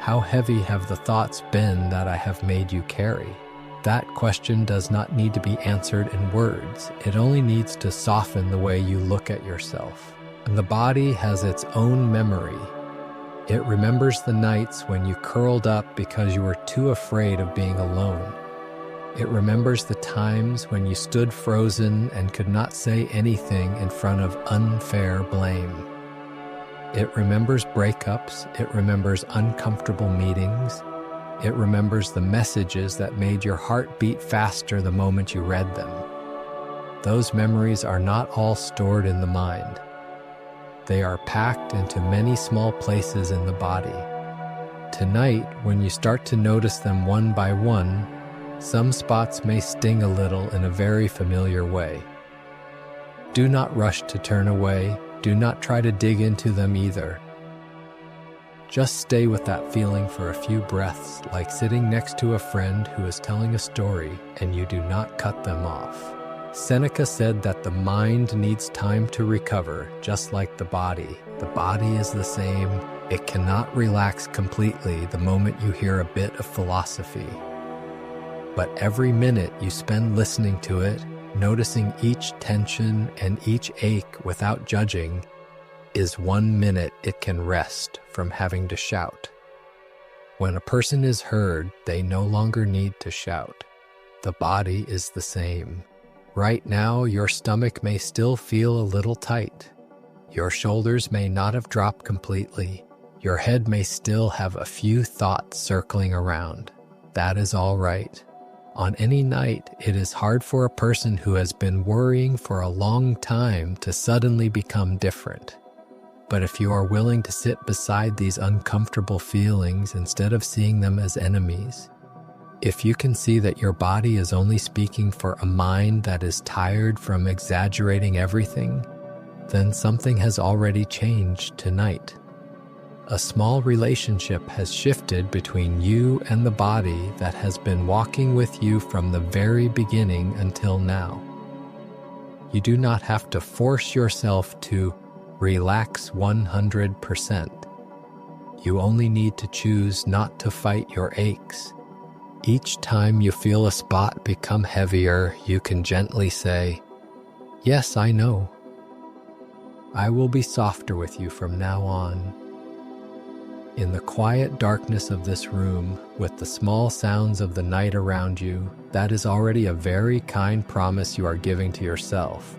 A: "How heavy have the thoughts been that I have made you carry?" That question does not need to be answered in words. It only needs to soften the way you look at yourself. And the body has its own memory. It remembers the nights when you curled up because you were too afraid of being alone. It remembers the times when you stood frozen and could not say anything in front of unfair blame. It remembers breakups. It remembers uncomfortable meetings. It remembers the messages that made your heart beat faster the moment you read them. Those memories are not all stored in the mind. They are packed into many small places in the body. Tonight, when you start to notice them one by one, some spots may sting a little in a very familiar way. Do not rush to turn away. Do not try to dig into them either. Just stay with that feeling for a few breaths, like sitting next to a friend who is telling a story and you do not cut them off. Seneca said that the mind needs time to recover, just like the body. The body is the same. It cannot relax completely the moment you hear a bit of philosophy. But every minute you spend listening to it, noticing each tension and each ache without judging, is 1 minute it can rest from having to shout. When a person is heard, they no longer need to shout. The body is the same. Right now, your stomach may still feel a little tight. Your shoulders may not have dropped completely. Your head may still have a few thoughts circling around. That is all right. On any night, it is hard for a person who has been worrying for a long time to suddenly become different. But if you are willing to sit beside these uncomfortable feelings instead of seeing them as enemies, If you can see that your body is only speaking for a mind that is tired from exaggerating everything, then something has already changed tonight. A small relationship has shifted between you and the body that has been walking with you from the very beginning until now. You do not have to force yourself to relax 100%. You only need to choose not to fight your aches. Each time you feel a spot become heavier, you can gently say, "Yes, I know. I will be softer with you from now on." In the quiet darkness of this room, with the small sounds of the night around you, that is already a very kind promise you are giving to yourself.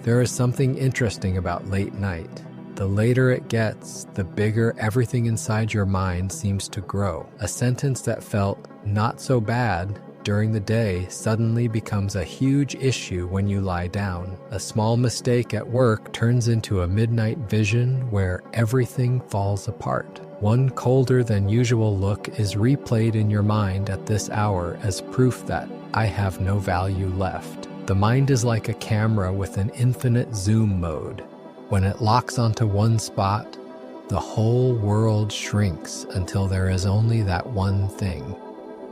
A: There is something interesting about late night. The later it gets, the bigger everything inside your mind seems to grow. A sentence that felt not so bad during the day suddenly becomes a huge issue when you lie down. A small mistake at work turns into a midnight vision where everything falls apart. One colder than usual look is replayed in your mind at this hour as proof that I have no value left. The mind is like a camera with an infinite zoom mode. When it locks onto one spot, the whole world shrinks until there is only that one thing.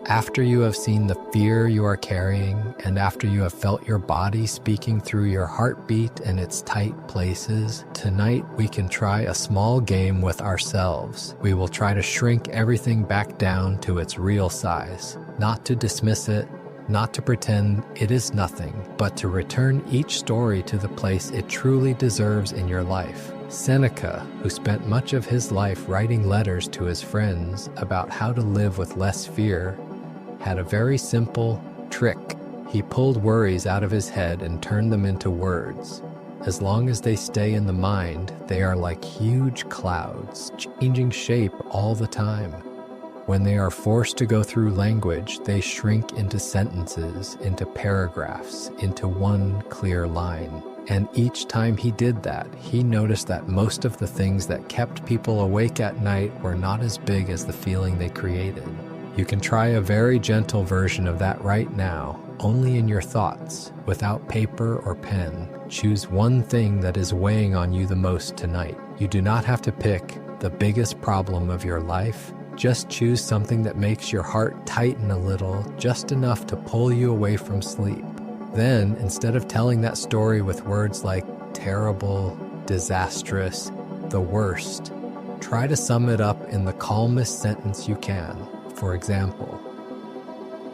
A: After you have seen the fear you are carrying, and after you have felt your body speaking through your heartbeat and its tight places, tonight we can try a small game with ourselves. We will try to shrink everything back down to its real size, not to dismiss it, not to pretend it is nothing, but to return each story to the place it truly deserves in your life. Seneca, who spent much of his life writing letters to his friends about how to live with less fear, had a very simple trick. He pulled worries out of his head and turned them into words. As long as they stay in the mind, they are like huge clouds, changing shape all the time. When they are forced to go through language, they shrink into sentences, into paragraphs, into one clear line. And each time he did that, he noticed that most of the things that kept people awake at night were not as big as the feeling they created. You can try a very gentle version of that right now, only in your thoughts, without paper or pen. Choose one thing that is weighing on you the most tonight. You do not have to pick the biggest problem of your life. Just choose something that makes your heart tighten a little, just enough to pull you away from sleep. Then, instead of telling that story with words like terrible, disastrous, the worst, try to sum it up in the calmest sentence you can. For example,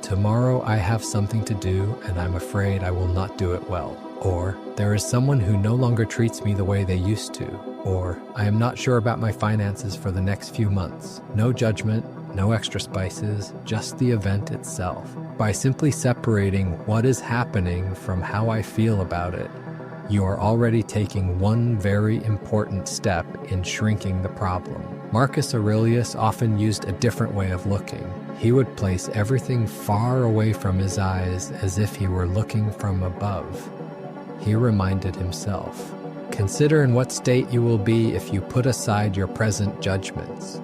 A: tomorrow I have something to do and I'm afraid I will not do it well. Or, there is someone who no longer treats me the way they used to. Or, I am not sure about my finances for the next few months. No judgment, no extra spices, just the event itself. By simply separating what is happening from how I feel about it, you are already taking one very important step in shrinking the problem. Marcus Aurelius often used a different way of looking. He would place everything far away from his eyes as if he were looking from above. He reminded himself, "Consider in what state you will be if you put aside your present judgments.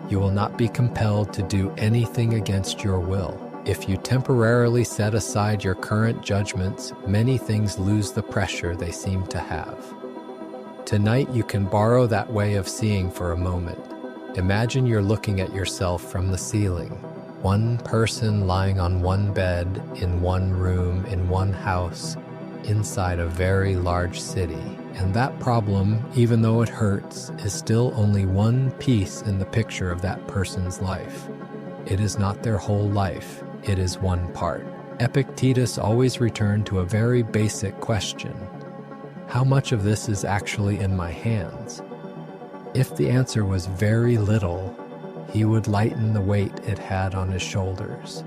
A: You will not be compelled to do anything against your will. If you temporarily set aside your current judgments, many things lose the pressure they seem to have." Tonight you can borrow that way of seeing for a moment. Imagine you're looking at yourself from the ceiling. One person lying on one bed, in one room, in one house, inside a very large city. And that problem, even though it hurts, is still only one piece in the picture of that person's life. It is not their whole life, it is one part. Epictetus always returned to a very basic question: how much of this is actually in my hands? If the answer was very little, he would lighten the weight it had on his shoulders.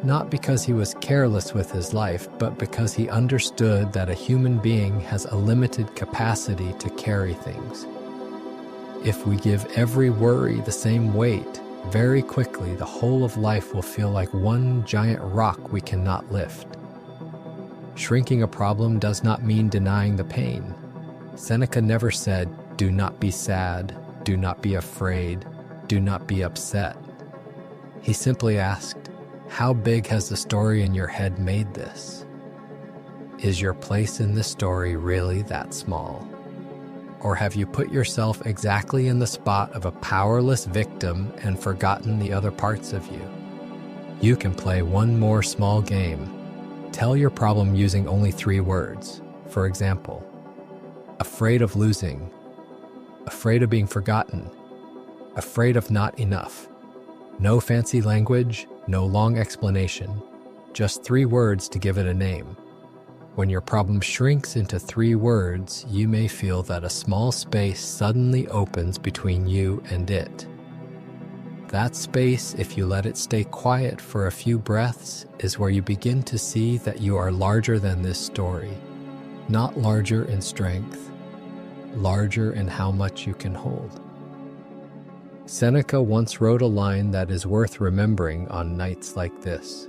A: Not because he was careless with his life, but because he understood that a human being has a limited capacity to carry things. If we give every worry the same weight, very quickly the whole of life will feel like one giant rock we cannot lift. Shrinking a problem does not mean denying the pain. Seneca never said, "Do not be sad, do not be afraid, do not be upset." He simply asked, How big has the story in your head made this? Is your place in this story really that small? Or have you put yourself exactly in the spot of a powerless victim and forgotten the other parts of you? You can play one more small game. Tell your problem using only 3 words. For example, afraid of losing, afraid of being forgotten, afraid of not enough. No fancy language, no long explanation, just 3 words to give it a name. When your problem shrinks into 3 words, you may feel that a small space suddenly opens between you and it. That space, if you let it stay quiet for a few breaths, is where you begin to see that you are larger than this story. Not larger in strength, larger in how much you can hold. Seneca once wrote a line that is worth remembering on nights like this.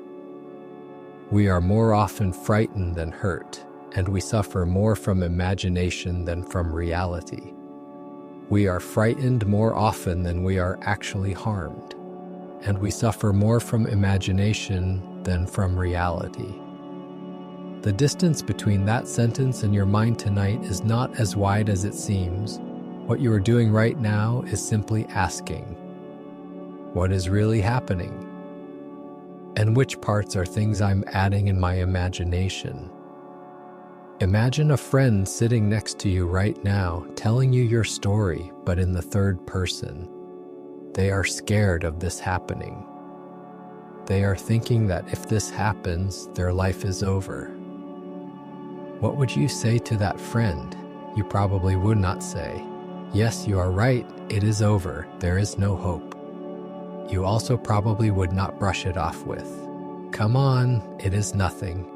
A: We are more often frightened than hurt, and we suffer more from imagination than from reality. We are frightened more often than we are actually harmed, and we suffer more from imagination than from reality. The distance between that sentence and your mind tonight is not as wide as it seems. What you are doing right now is simply asking, what is really happening? And which parts are things I'm adding in my imagination? Imagine a friend sitting next to you right now, telling you your story, but in the 3rd person. They are scared of this happening. They are thinking that if this happens, their life is over. What would you say to that friend? You probably would not say, yes, you are right, it is over, there is no hope. You also probably would not brush it off with, come on, it is nothing.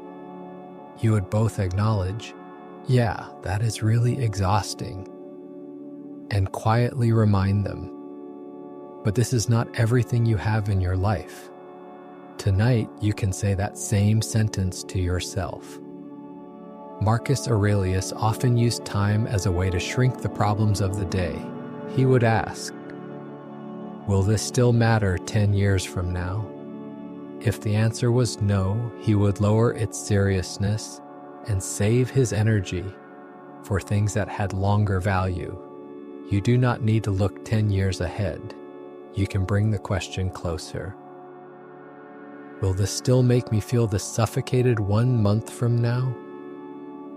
A: You would both acknowledge, yeah, that is really exhausting, and quietly remind them, but this is not everything you have in your life. Tonight, you can say that same sentence to yourself. Marcus Aurelius often used time as a way to shrink the problems of the day. He would ask, will this still matter 10 years from now? If the answer was no, he would lower its seriousness and save his energy for things that had longer value. You do not need to look 10 years ahead. You can bring the question closer. Will this still make me feel this suffocated 1 month from now?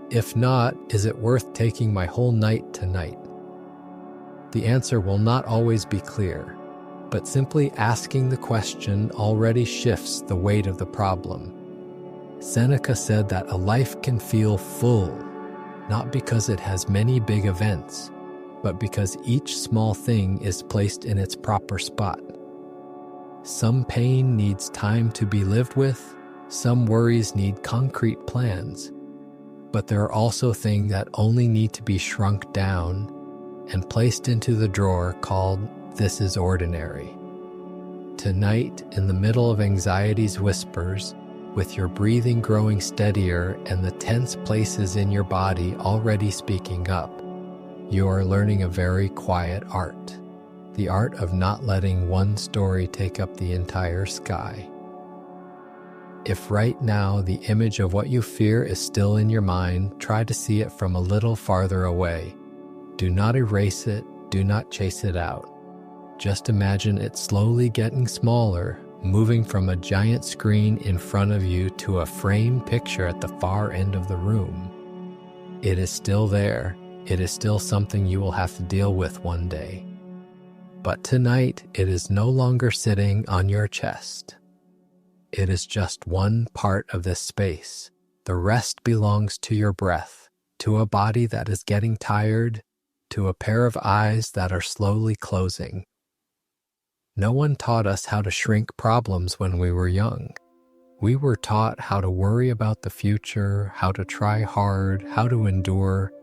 A: If not, is it worth taking my whole night tonight? The answer will not always be clear, but simply asking the question already shifts the weight of the problem. Seneca said that a life can feel full, not because it has many big events, but because each small thing is placed in its proper spot. Some pain needs time to be lived with, some worries need concrete plans, but there are also things that only need to be shrunk down and placed into the drawer called "This is ordinary." Tonight, in the middle of anxiety's whispers, with your breathing growing steadier and the tense places in your body already speaking up, you are learning a very quiet art, the art of not letting one story take up the entire sky. If right now the image of what you fear is still in your mind, try to see it from a little farther away. Do not erase it, do not chase it out. Just imagine it slowly getting smaller, moving from a giant screen in front of you to a framed picture at the far end of the room. It is still there. It is still something you will have to deal with one day. But tonight, it is no longer sitting on your chest. It is just one part of this space. The rest belongs to your breath, to a body that is getting tired, to a pair of eyes that are slowly closing. No one taught us how to shrink problems when we were young. We were taught how to worry about the future, how to try hard, how to endure.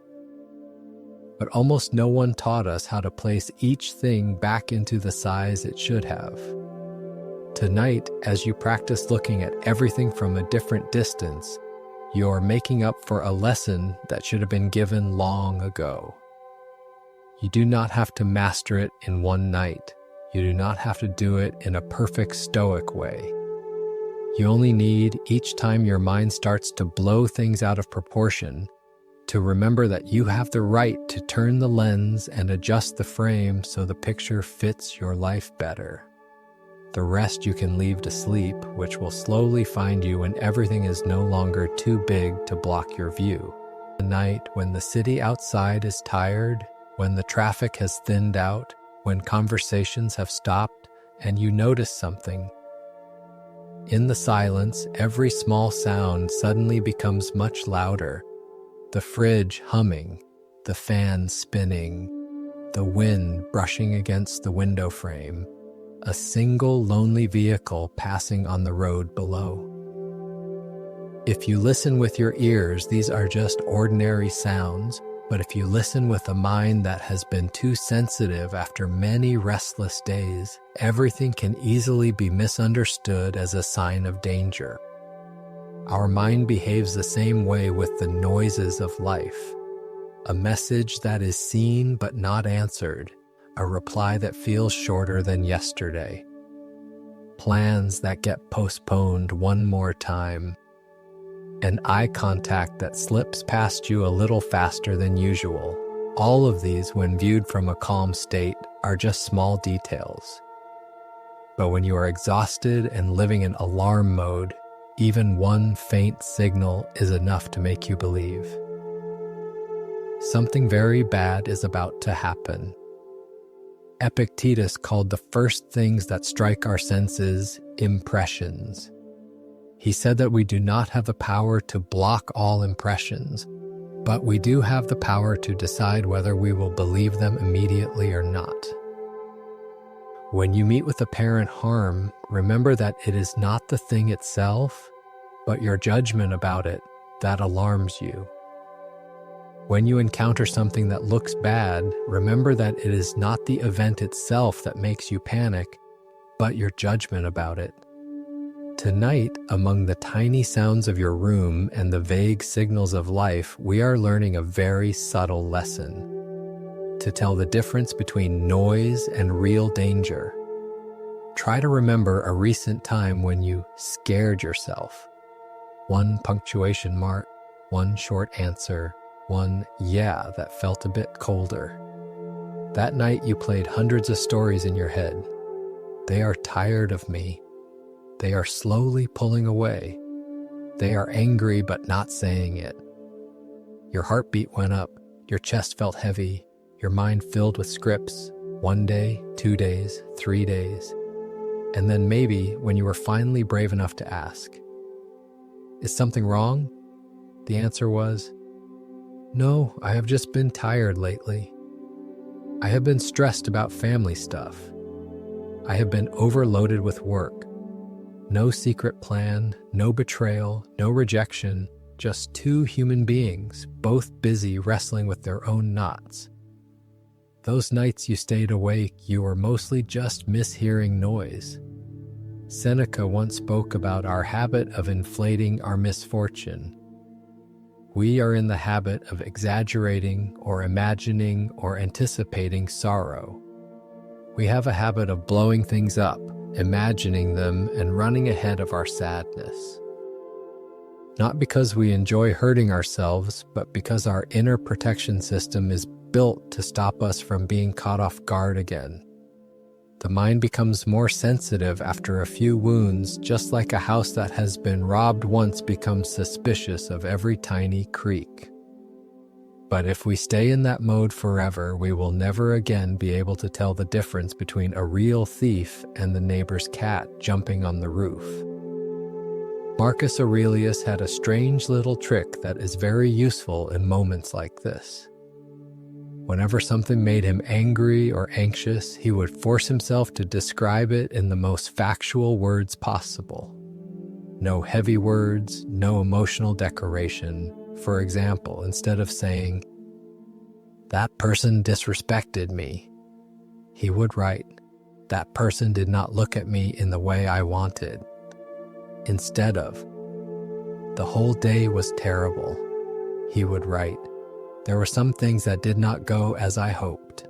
A: But almost no one taught us how to place each thing back into the size it should have. Tonight, as you practice looking at everything from a different distance, you are making up for a lesson that should have been given long ago. You do not have to master it in one night. You do not have to do it in a perfect Stoic way. You only need, each time your mind starts to blow things out of proportion, to remember that you have the right to turn the lens and adjust the frame so the picture fits your life better. The rest you can leave to sleep, which will slowly find you when everything is no longer too big to block your view. The night when the city outside is tired, when the traffic has thinned out, when conversations have stopped, and you notice something. In the silence, every small sound suddenly becomes much louder. The fridge humming, the fan spinning, the wind brushing against the window frame, a single lonely vehicle passing on the road below. If you listen with your ears, these are just ordinary sounds, but if you listen with a mind that has been too sensitive after many restless days, everything can easily be misunderstood as a sign of danger. Our mind behaves the same way with the noises of life. A message that is seen but not answered, a reply that feels shorter than yesterday, plans that get postponed one more time, an eye contact that slips past you a little faster than usual. All of these, when viewed from a calm state, are just small details. But when you are exhausted and living in alarm mode, even one faint signal is enough to make you believe. Something very bad is about to happen. Epictetus called the first things that strike our senses impressions. He said that we do not have the power to block all impressions, but we do have the power to decide whether we will believe them immediately or not. When you meet with apparent harm, remember that it is not the thing itself, but your judgment about it that alarms you. When you encounter something that looks bad, remember that it is not the event itself that makes you panic, but your judgment about it. Tonight, among the tiny sounds of your room and the vague signals of life, we are learning a very subtle lesson: to tell the difference between noise and real danger. Try to remember a recent time when you scared yourself. One punctuation mark, one short answer, one yeah that felt a bit colder. That night you played hundreds of stories in your head. They are tired of me. They are slowly pulling away. They are angry but not saying it. Your heartbeat went up, your chest felt heavy, your mind filled with scripts, 1 day, 2 days, 3 days. And then maybe when you were finally brave enough to ask, "Is something wrong?" the answer was, "No, I have just been tired lately. I have been stressed about family stuff. I have been overloaded with work. No secret plan, no betrayal, no rejection, just two human beings, both busy wrestling with their own knots. Those nights you stayed awake, you were mostly just mishearing noise." Seneca once spoke about our habit of inflating our misfortune. We are in the habit of exaggerating or imagining or anticipating sorrow. We have a habit of blowing things up, imagining them, and running ahead of our sadness. Not because we enjoy hurting ourselves, but because our inner protection system is built to stop us from being caught off guard again. The mind becomes more sensitive after a few wounds, just like a house that has been robbed once becomes suspicious of every tiny creak. But if we stay in that mode forever, we will never again be able to tell the difference between a real thief and the neighbor's cat jumping on the roof. Marcus Aurelius had a strange little trick that is very useful in moments like this. Whenever something made him angry or anxious, he would force himself to describe it in the most factual words possible. No heavy words, no emotional decoration. For example, instead of saying, "That person disrespected me," he would write, "That person did not look at me in the way I wanted." Instead of, "The whole day was terrible," he would write, "There were some things that did not go as I hoped."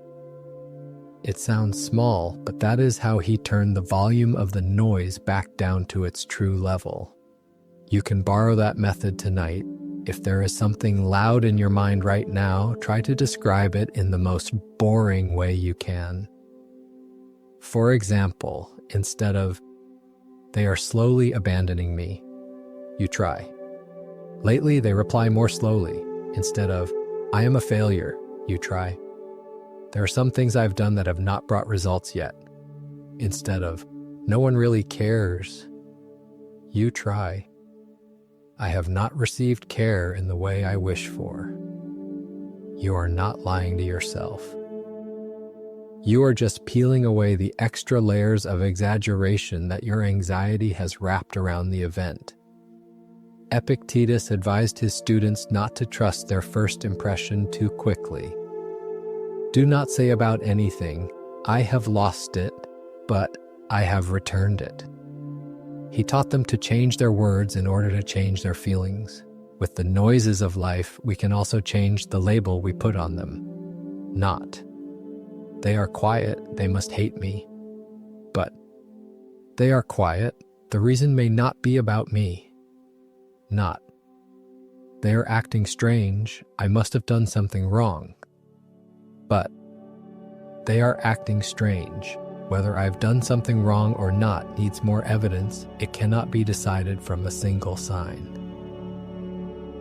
A: It sounds small, but that is how he turned the volume of the noise back down to its true level. You can borrow that method tonight. If there is something loud in your mind right now, try to describe it in the most boring way you can. For example, instead of, "They are slowly abandoning me," you try, "Lately they reply more slowly." Instead of, "I am a failure," you try, "There are some things I've done that have not brought results yet." Instead of, "No one really cares," you try, "I have not received care in the way I wish for." You are not lying to yourself. You are just peeling away the extra layers of exaggeration that your anxiety has wrapped around the event. Epictetus advised his students not to trust their first impression too quickly. Do not say about anything, "I have lost it," but "I have returned it." He taught them to change their words in order to change their feelings. With the noises of life, we can also change the label we put on them. Not, "They are quiet, they must hate me," but "They are quiet, the reason may not be about me." Not, "They are acting strange, I must have done something wrong," but "They are acting strange. Whether I've done something wrong or not needs more evidence. It cannot be decided from a single sign."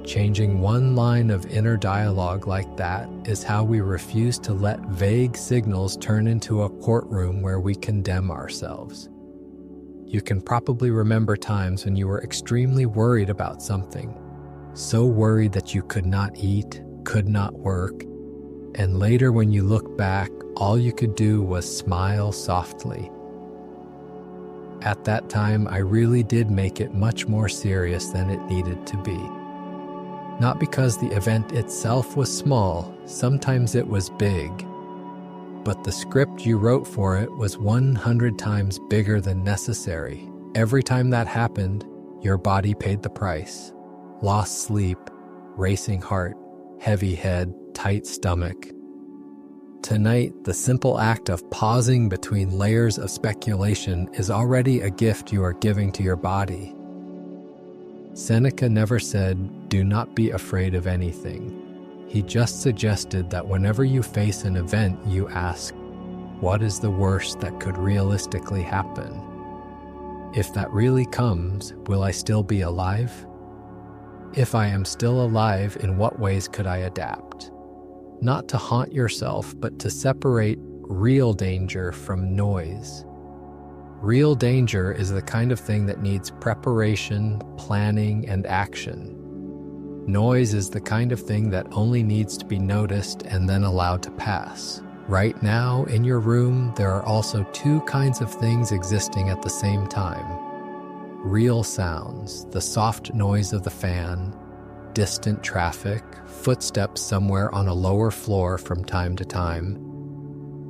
A: Changing one line of inner dialogue like that is how we refuse to let vague signals turn into a courtroom where we condemn ourselves. You can probably remember times when you were extremely worried about something, so worried that you could not eat, could not work, and later when you look back, all you could do was smile softly. At that time, I really did make it much more serious than it needed to be. Not because the event itself was small, sometimes it was big, but the script you wrote for it was 100 times bigger than necessary. Every time that happened, your body paid the price. Lost sleep, racing heart, heavy head, tight stomach. Tonight, the simple act of pausing between layers of speculation is already a gift you are giving to your body. Seneca never said, "Do not be afraid of anything." He just suggested that whenever you face an event, you ask, "What is the worst that could realistically happen? If that really comes, will I still be alive? If I am still alive, in what ways could I adapt?" Not to haunt yourself, but to separate real danger from noise. Real danger is the kind of thing that needs preparation, planning, and action. Noise is the kind of thing that only needs to be noticed and then allowed to pass. Right now, in your room, there are also two kinds of things existing at the same time. Real sounds, the soft noise of the fan, distant traffic, footsteps somewhere on a lower floor from time to time,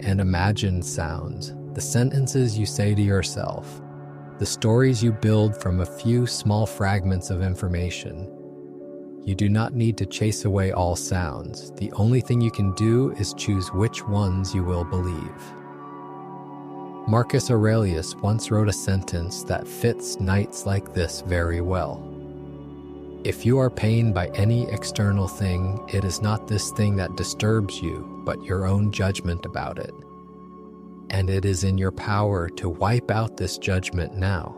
A: and imagined sounds, the sentences you say to yourself, the stories you build from a few small fragments of information. You do not need to chase away all sounds. The only thing you can do is choose which ones you will believe. Marcus Aurelius once wrote a sentence that fits nights like this very well. If you are pained by any external thing, it is not this thing that disturbs you, but your own judgment about it. And it is in your power to wipe out this judgment now.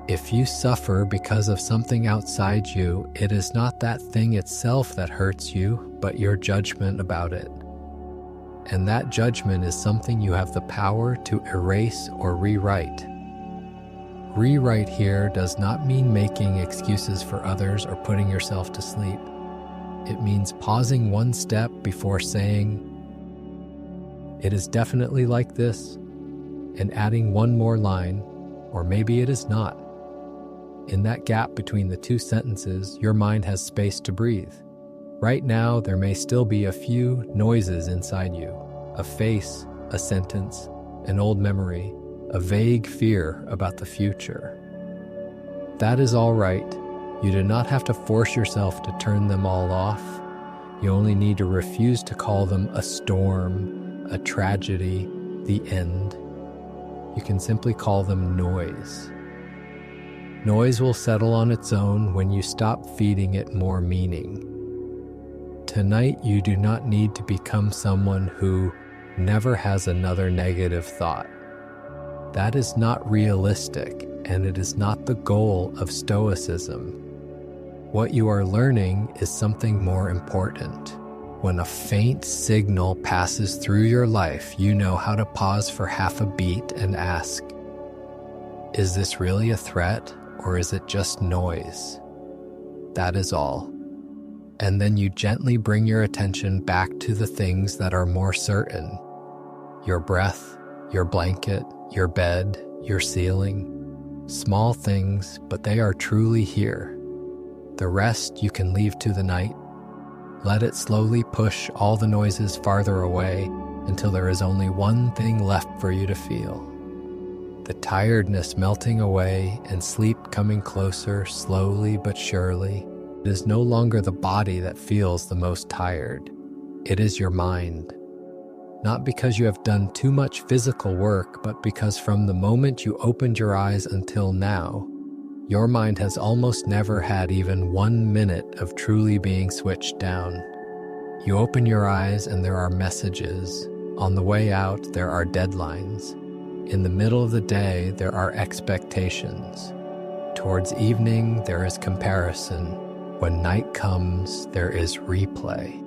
A: If you suffer because of something outside you, it is not that thing itself that hurts you, but your judgment about it. And that judgment is something you have the power to erase or rewrite. Rewrite here does not mean making excuses for others or putting yourself to sleep. It means pausing one step before saying, "It is definitely like this," and adding one more line, or maybe it is not. In that gap between the two sentences, your mind has space to breathe. Right now, there may still be a few noises inside you, a face, a sentence, an old memory, a vague fear about the future. That is all right. You do not have to force yourself to turn them all off. You only need to refuse to call them a storm, a tragedy, the end. You can simply call them noise. Noise will settle on its own when you stop feeding it more meaning. Tonight, you do not need to become someone who never has another negative thought. That is not realistic, and it is not the goal of Stoicism. What you are learning is something more important. When a faint signal passes through your life, you know how to pause for half a beat and ask, is this really a threat, or is it just noise? That is all. And then you gently bring your attention back to the things that are more certain. Your breath, your blanket, your bed, your ceiling. Small things, but they are truly here. The rest you can leave to the night. Let it slowly push all the noises farther away until there is only one thing left for you to feel. The tiredness melting away and sleep coming closer slowly but surely. It is no longer the body that feels the most tired. It is your mind. Not because you have done too much physical work, but because from the moment you opened your eyes until now, your mind has almost never had even 1 minute of truly being switched down. You open your eyes and there are messages. On the way out, there are deadlines. In the middle of the day, there are expectations. Towards evening, there is comparison. When night comes, there is replay.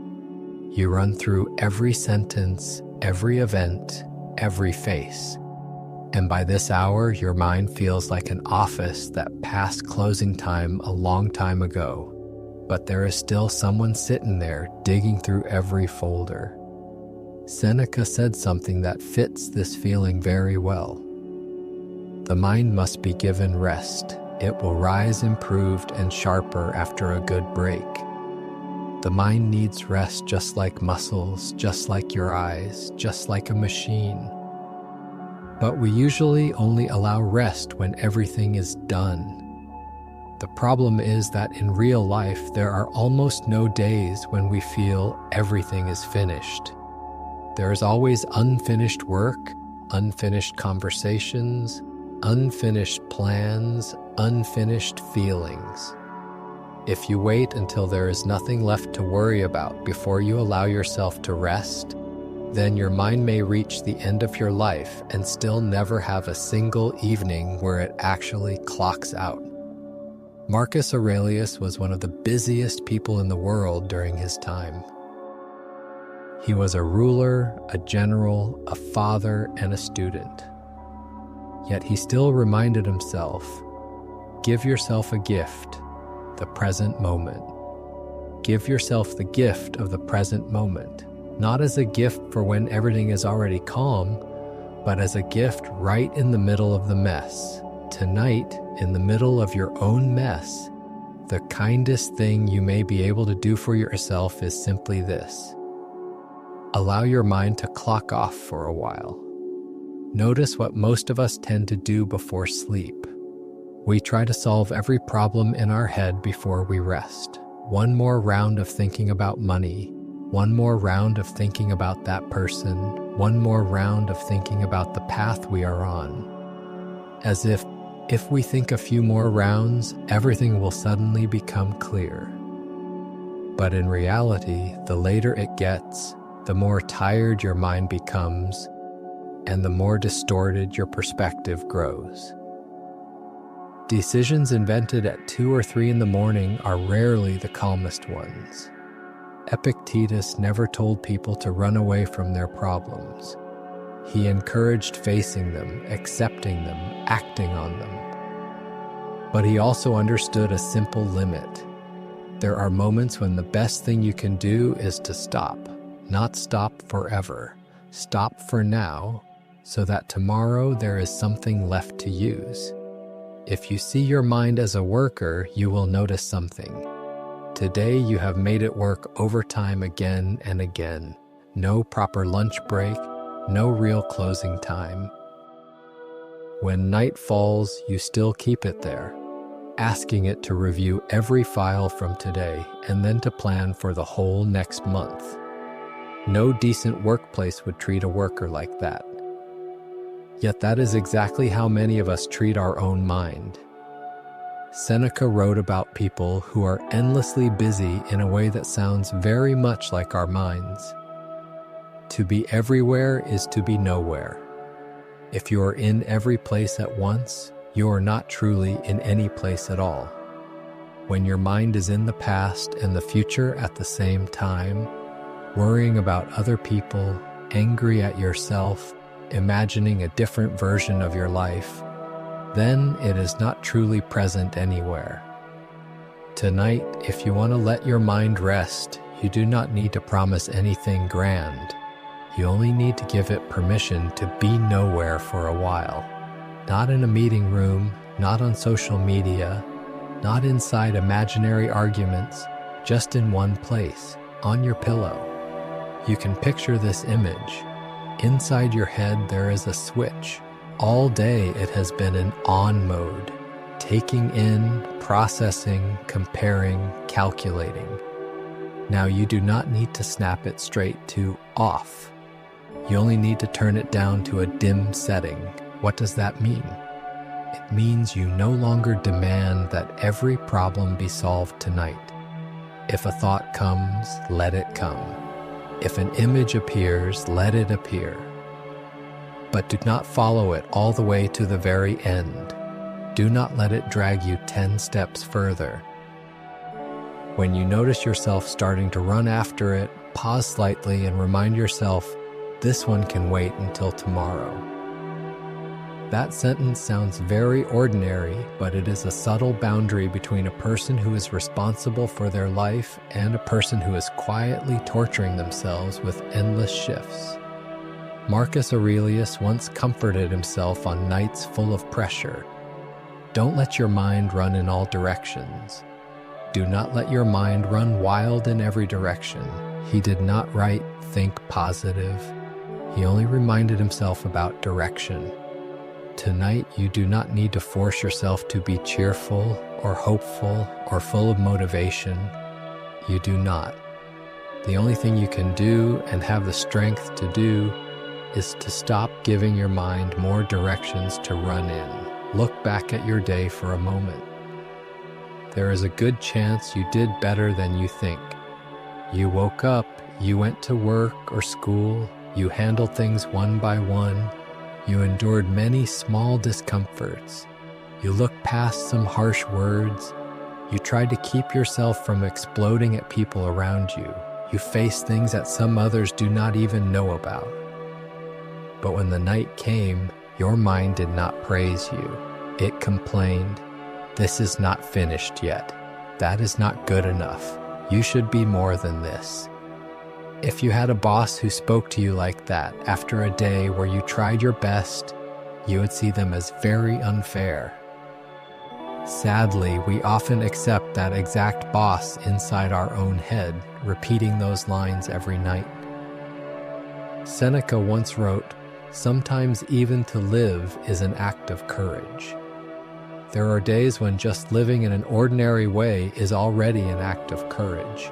A: You run through every sentence, every event, every face. And by this hour, your mind feels like an office that passed closing time a long time ago. But there is still someone sitting there digging through every folder. Seneca said something that fits this feeling very well. The mind must be given rest. It will rise improved and sharper after a good break. The mind needs rest just like muscles, just like your eyes, just like a machine. But we usually only allow rest when everything is done. The problem is that in real life, there are almost no days when we feel everything is finished. There is always unfinished work, unfinished conversations, unfinished plans, unfinished feelings. If you wait until there is nothing left to worry about before you allow yourself to rest, then your mind may reach the end of your life and still never have a single evening where it actually clocks out. Marcus Aurelius was one of the busiest people in the world during his time. He was a ruler, a general, a father, and a student. Yet he still reminded himself, give yourself a gift, the present moment. Give yourself the gift of the present moment, not as a gift for when everything is already calm, but as a gift right in the middle of the mess. Tonight, in the middle of your own mess, the kindest thing you may be able to do for yourself is simply this. Allow your mind to clock off for a while. Notice what most of us tend to do before sleep. We try to solve every problem in our head before we rest. One more round of thinking about money, one more round of thinking about that person, one more round of thinking about the path we are on. As if we think a few more rounds, everything will suddenly become clear. But in reality, the later it gets, the more tired your mind becomes, and the more distorted your perspective grows. Decisions invented at 2 or 3 in the morning are rarely the calmest ones. Epictetus never told people to run away from their problems. He encouraged facing them, accepting them, acting on them. But he also understood a simple limit. There are moments when the best thing you can do is to stop, not stop forever. Stop for now, so that tomorrow there is something left to use. If you see your mind as a worker, you will notice something. Today you have made it work overtime again and again. No proper lunch break, no real closing time. When night falls, you still keep it there, asking it to review every file from today and then to plan for the whole next month. No decent workplace would treat a worker like that. Yet that is exactly how many of us treat our own mind. Seneca wrote about people who are endlessly busy in a way that sounds very much like our minds. To be everywhere is to be nowhere. If you are in every place at once, you are not truly in any place at all. When your mind is in the past and the future at the same time, worrying about other people, angry at yourself, imagining a different version of your life, then it is not truly present anywhere. Tonight, if you want to let your mind rest, you do not need to promise anything grand. You only need to give it permission to be nowhere for a while. Not in a meeting room, not on social media, not inside imaginary arguments, just in one place, on your pillow. You can picture this image. Inside your head there is a switch. All day it has been in on mode, taking in, processing, comparing, calculating. Now you do not need to snap it straight to off. You only need to turn it down to a dim setting. What does that mean? It means you no longer demand that every problem be solved tonight. If a thought comes, let it come. If an image appears, let it appear. But do not follow it all the way to the very end. Do not let it drag you 10 steps further. When you notice yourself starting to run after it, pause slightly and remind yourself, this one can wait until tomorrow. That sentence sounds very ordinary, but it is a subtle boundary between a person who is responsible for their life and a person who is quietly torturing themselves with endless shifts. Marcus Aurelius once comforted himself on nights full of pressure. Don't let your mind run in all directions. Do not let your mind run wild in every direction. He did not write, think positive. He only reminded himself about direction. Tonight, you do not need to force yourself to be cheerful or hopeful or full of motivation. You do not. The only thing you can do and have the strength to do is to stop giving your mind more directions to run in. Look back at your day for a moment. There is a good chance you did better than you think. You woke up, you went to work or school, you handled things one by one, you endured many small discomforts, you looked past some harsh words, you tried to keep yourself from exploding at people around you, you faced things that some others do not even know about. But when the night came, your mind did not praise you. It complained, "This is not finished yet. That is not good enough. You should be more than this." If you had a boss who spoke to you like that after a day where you tried your best, you would see them as very unfair. Sadly, we often accept that exact boss inside our own head, repeating those lines every night. Seneca once wrote, "Sometimes even to live is an act of courage." There are days when just living in an ordinary way is already an act of courage.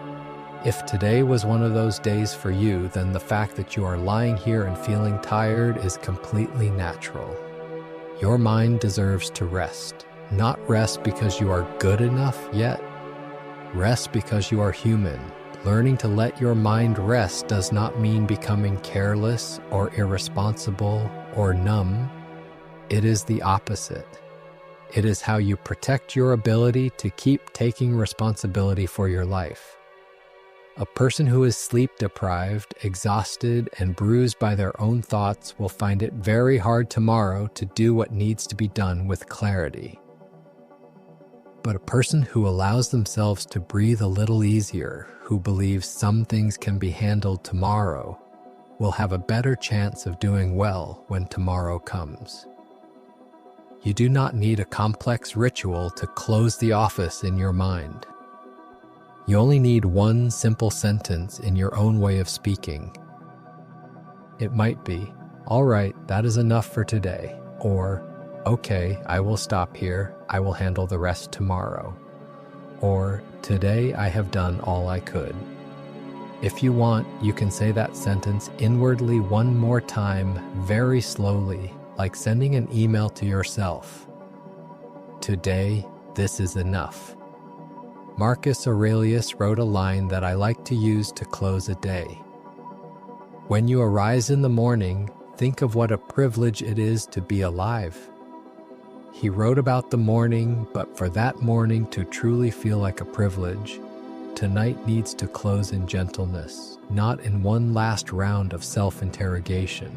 A: If today was one of those days for you, then the fact that you are lying here and feeling tired is completely natural. Your mind deserves to rest. Not rest because you are good enough yet. Rest because you are human. Learning to let your mind rest does not mean becoming careless or irresponsible or numb. It is the opposite. It is how you protect your ability to keep taking responsibility for your life. A person who is sleep-deprived, exhausted, and bruised by their own thoughts will find it very hard tomorrow to do what needs to be done with clarity. But a person who allows themselves to breathe a little easier, who believes some things can be handled tomorrow, will have a better chance of doing well when tomorrow comes. You do not need a complex ritual to close the office in your mind. You only need one simple sentence in your own way of speaking. It might be, "All right, that is enough for today," or "Okay, I will stop here, I will handle the rest tomorrow," or "Today I have done all I could." If you want, you can say that sentence inwardly one more time, very slowly, like sending an email to yourself. Today, this is enough. Marcus Aurelius wrote a line that I like to use to close a day. When you arise in the morning, think of what a privilege it is to be alive. He wrote about the morning, but for that morning to truly feel like a privilege, tonight needs to close in gentleness, not in one last round of self-interrogation.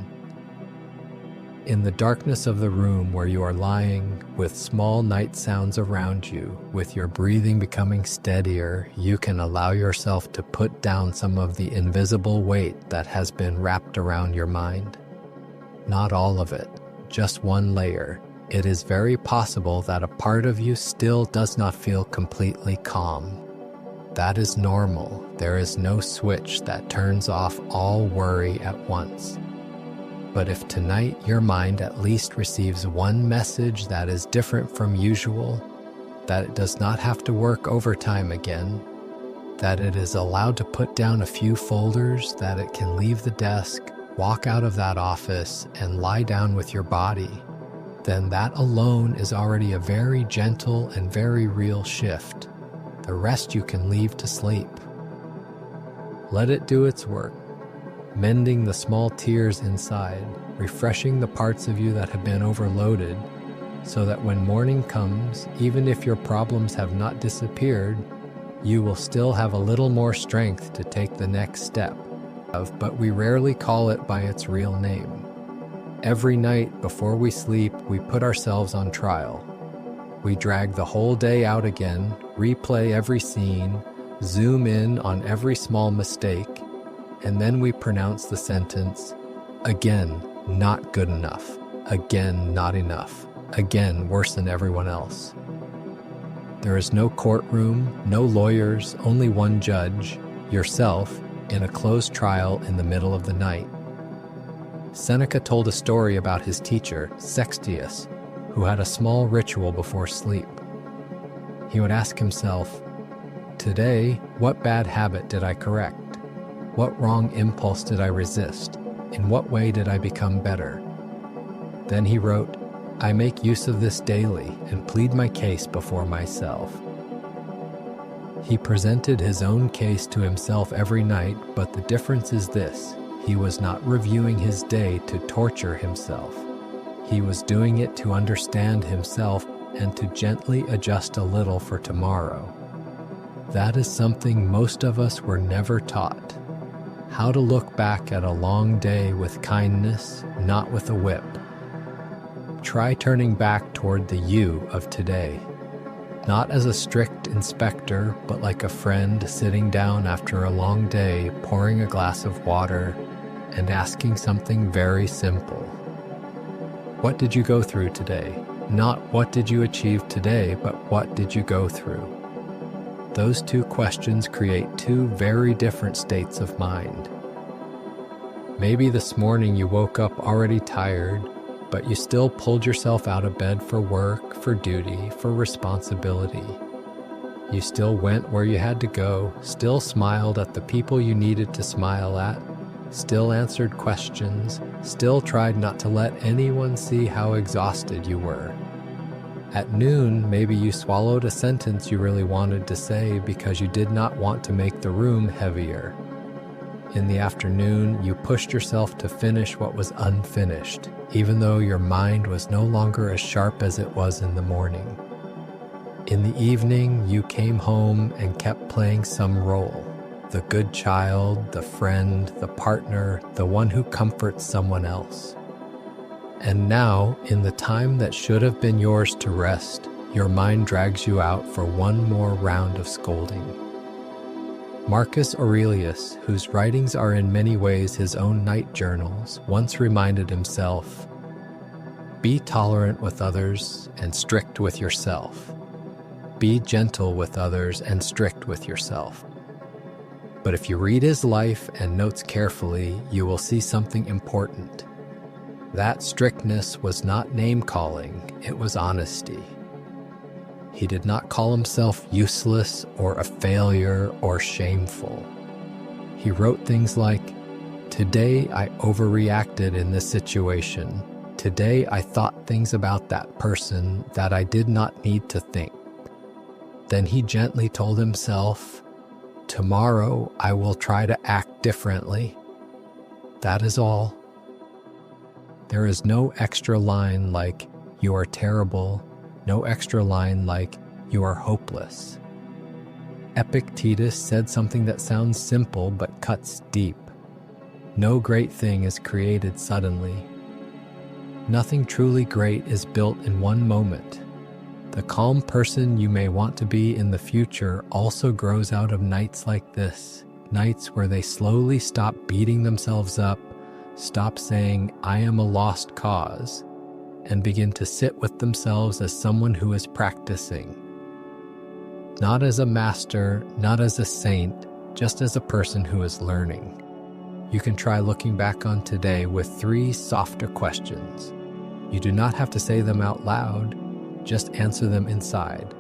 A: In the darkness of the room where you are lying, with small night sounds around you, with your breathing becoming steadier, you can allow yourself to put down some of the invisible weight that has been wrapped around your mind. Not all of it, just one layer. It is very possible that a part of you still does not feel completely calm. That is normal. There is no switch that turns off all worry at once. But if tonight your mind at least receives one message that is different from usual, that it does not have to work overtime again, that it is allowed to put down a few folders, that it can leave the desk, walk out of that office, and lie down with your body, then that alone is already a very gentle and very real shift. The rest you can leave to sleep. Let it do its work, mending the small tears inside, refreshing the parts of you that have been overloaded, so that when morning comes, even if your problems have not disappeared, you will still have a little more strength to take the next step, but we rarely call it by its real name. Every night before we sleep, we put ourselves on trial. We drag the whole day out again, replay every scene, zoom in on every small mistake, and then we pronounce the sentence, again, not good enough, again, not enough, again, worse than everyone else. There is no courtroom, no lawyers, only one judge, yourself, in a closed trial in the middle of the night. Seneca told a story about his teacher, Sextius, who had a small ritual before sleep. He would ask himself, today, what bad habit did I correct? What wrong impulse did I resist? In what way did I become better? Then he wrote, I make use of this daily and plead my case before myself. He presented his own case to himself every night, but the difference is this: he was not reviewing his day to torture himself. He was doing it to understand himself and to gently adjust a little for tomorrow. That is something most of us were never taught. How to look back at a long day with kindness, not with a whip. Try turning back toward the you of today, not as a strict inspector, but like a friend sitting down after a long day, pouring a glass of water and asking something very simple. What did you go through today? Not what did you achieve today, but what did you go through? Those two questions create two very different states of mind. Maybe this morning you woke up already tired, but you still pulled yourself out of bed for work, for duty, for responsibility. You still went where you had to go, still smiled at the people you needed to smile at, still answered questions, still tried not to let anyone see how exhausted you were. At noon, maybe you swallowed a sentence you really wanted to say because you did not want to make the room heavier. In the afternoon, you pushed yourself to finish what was unfinished, even though your mind was no longer as sharp as it was in the morning. In the evening, you came home and kept playing some role: the good child, the friend, the partner, the one who comforts someone else. And now, in the time that should have been yours to rest, your mind drags you out for one more round of scolding. Marcus Aurelius, whose writings are in many ways his own night journals, once reminded himself, "Be tolerant with others and strict with yourself. Be gentle with others and strict with yourself." But if you read his life and notes carefully, you will see something important. That strictness was not name-calling, it was honesty. He did not call himself useless or a failure or shameful. He wrote things like, "Today I overreacted in this situation. Today I thought things about that person that I did not need to think." Then he gently told himself, "Tomorrow I will try to act differently." That is all. There is no extra line like, "You are terrible," no extra line like, "You are hopeless." Epictetus said something that sounds simple but cuts deep. No great thing is created suddenly. Nothing truly great is built in one moment. The calm person you may want to be in the future also grows out of nights like this, nights where they slowly stop beating themselves up, stop saying, "I am a lost cause," and begin to sit with themselves as someone who is practicing. Not as a master, not as a saint, just as a person who is learning. You can try looking back on today with 3 softer questions. You do not have to say them out loud, just answer them inside.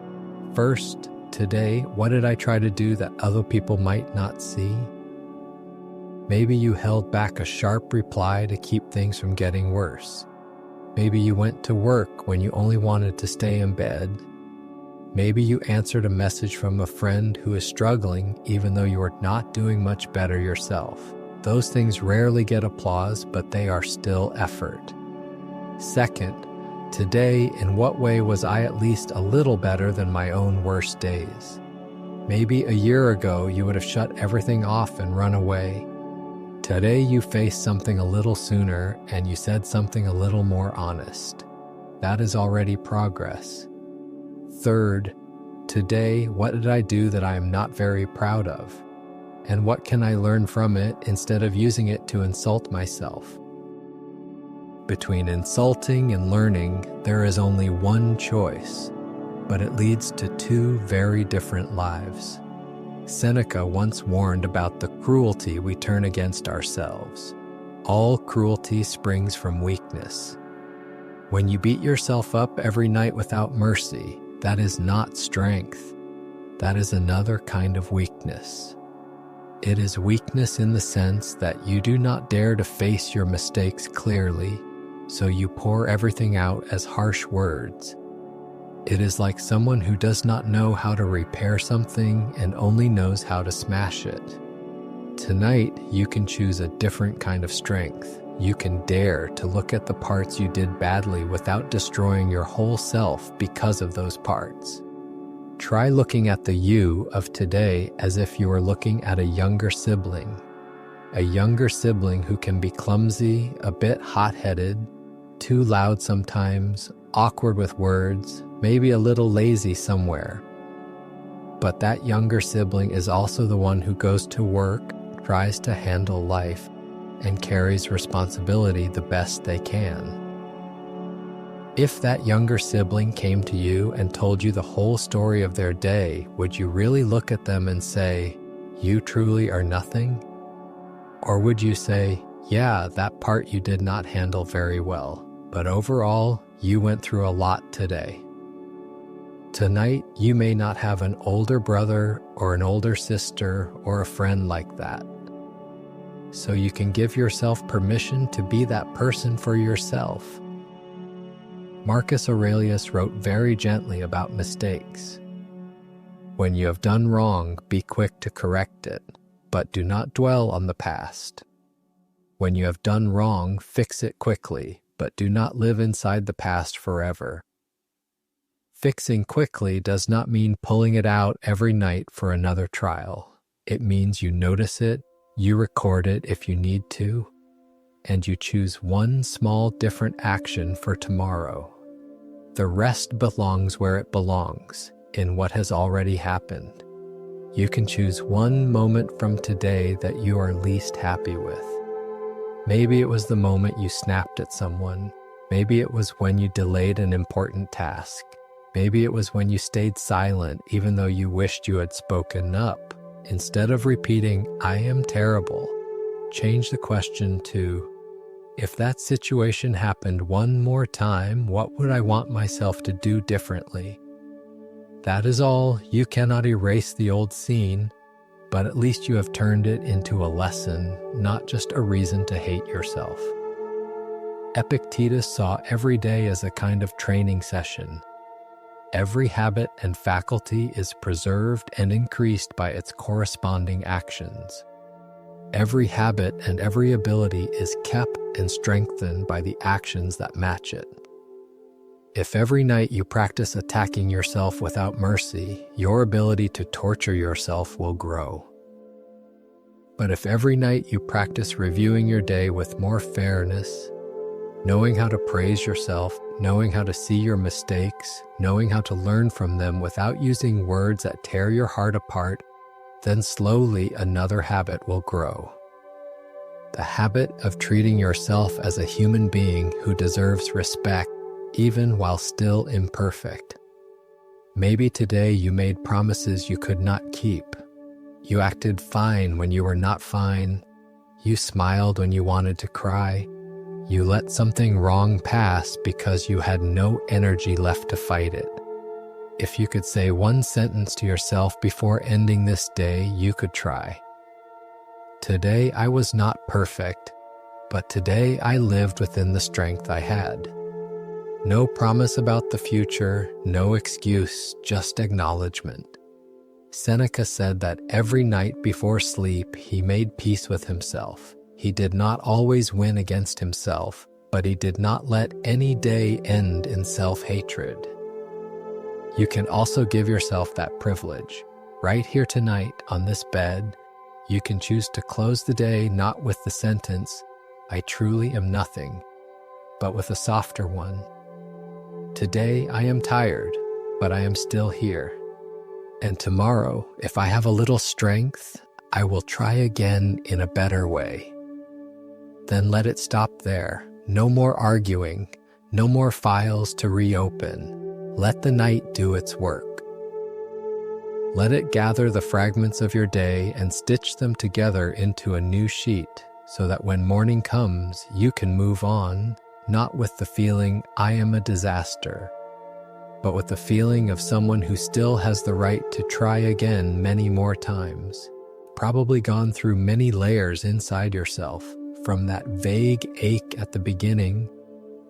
A: First, today, what did I try to do that other people might not see? Maybe you held back a sharp reply to keep things from getting worse. Maybe you went to work when you only wanted to stay in bed. Maybe you answered a message from a friend who is struggling even though you are not doing much better yourself. Those things rarely get applause, but they are still effort. Second, today, in what way was I at least a little better than my own worst days? Maybe a year ago you would have shut everything off and run away. Today you faced something a little sooner and you said something a little more honest. That is already progress. Third, today, what did I do that I am not very proud of? And what can I learn from it instead of using it to insult myself? Between insulting and learning, there is only one choice, but it leads to 2 very different lives. Seneca once warned about the cruelty we turn against ourselves. All cruelty springs from weakness. When you beat yourself up every night without mercy, that is not strength. That is another kind of weakness. It is weakness in the sense that you do not dare to face your mistakes clearly, so you pour everything out as harsh words. It is like someone who does not know how to repair something and only knows how to smash it. Tonight, you can choose a different kind of strength. You can dare to look at the parts you did badly without destroying your whole self because of those parts. Try looking at the you of today as if you were looking at a younger sibling who can be clumsy, a bit hot-headed, too loud sometimes, awkward with words, maybe a little lazy somewhere. But that younger sibling is also the one who goes to work, tries to handle life, and carries responsibility the best they can. If that younger sibling came to you and told you the whole story of their day, would you really look at them and say, "You truly are nothing"? Or would you say, "Yeah, that part you did not handle very well, but overall, you went through a lot today"? Tonight, you may not have an older brother or an older sister or a friend like that. So you can give yourself permission to be that person for yourself. Marcus Aurelius wrote very gently about mistakes. When you have done wrong, be quick to correct it, but do not dwell on the past. When you have done wrong, fix it quickly, but do not live inside the past forever. Fixing quickly does not mean pulling it out every night for another trial. It means you notice it, you record it if you need to, and you choose one small different action for tomorrow. The rest belongs where it belongs, in what has already happened. You can choose one moment from today that you are least happy with. Maybe it was the moment you snapped at someone. Maybe it was when you delayed an important task. Maybe it was when you stayed silent even though you wished you had spoken up. Instead of repeating, "I am terrible," change the question to, "If that situation happened one more time, what would I want myself to do differently?" That is all. You cannot erase the old scene, but at least you have turned it into a lesson, not just a reason to hate yourself. Epictetus saw every day as a kind of training session. Every habit and faculty is preserved and increased by its corresponding actions. Every habit and every ability is kept and strengthened by the actions that match it. If every night you practice attacking yourself without mercy, your ability to torture yourself will grow. But if every night you practice reviewing your day with more fairness, knowing how to praise yourself, knowing how to see your mistakes, knowing how to learn from them without using words that tear your heart apart, then slowly another habit will grow. The habit of treating yourself as a human being who deserves respect, even while still imperfect. Maybe today you made promises you could not keep. You acted fine when you were not fine. You smiled when you wanted to cry. You let something wrong pass because you had no energy left to fight it. If you could say one sentence to yourself before ending this day, you could try. Today I was not perfect, but today I lived within the strength I had. No promise about the future, no excuse, just acknowledgement. Seneca said that every night before sleep he made peace with himself. He did not always win against himself, but he did not let any day end in self-hatred. You can also give yourself that privilege. Right here tonight, on this bed, you can choose to close the day not with the sentence, "I truly am nothing," but with a softer one. "Today I am tired, but I am still here. And tomorrow, if I have a little strength, I will try again in a better way." Then let it stop there. No more arguing, no more files to reopen. Let the night do its work. Let it gather the fragments of your day and stitch them together into a new sheet so that when morning comes, you can move on, not with the feeling, "I am a disaster," but with the feeling of someone who still has the right to try again many more times, probably gone through many layers inside yourself, from that vague ache at the beginning,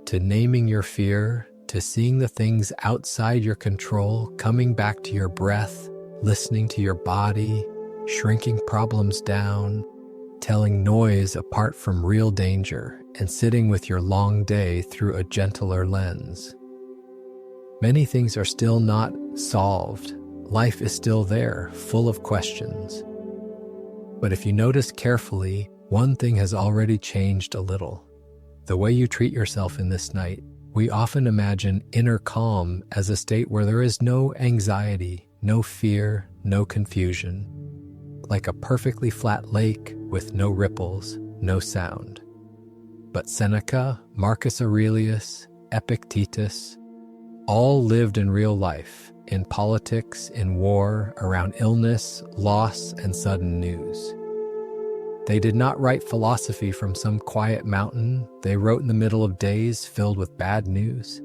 A: to naming your fear, to seeing the things outside your control, coming back to your breath, listening to your body, shrinking problems down, telling noise apart from real danger, and sitting with your long day through a gentler lens. Many things are still not solved. Life is still there, full of questions. But if you notice carefully, one thing has already changed a little. The way you treat yourself in this night. We often imagine inner calm as a state where there is no anxiety, no fear, no confusion, like a perfectly flat lake with no ripples, no sound. But Seneca, Marcus Aurelius, Epictetus, all lived in real life, in politics, in war, around illness, loss, and sudden news. They did not write philosophy from some quiet mountain. They wrote in the middle of days filled with bad news.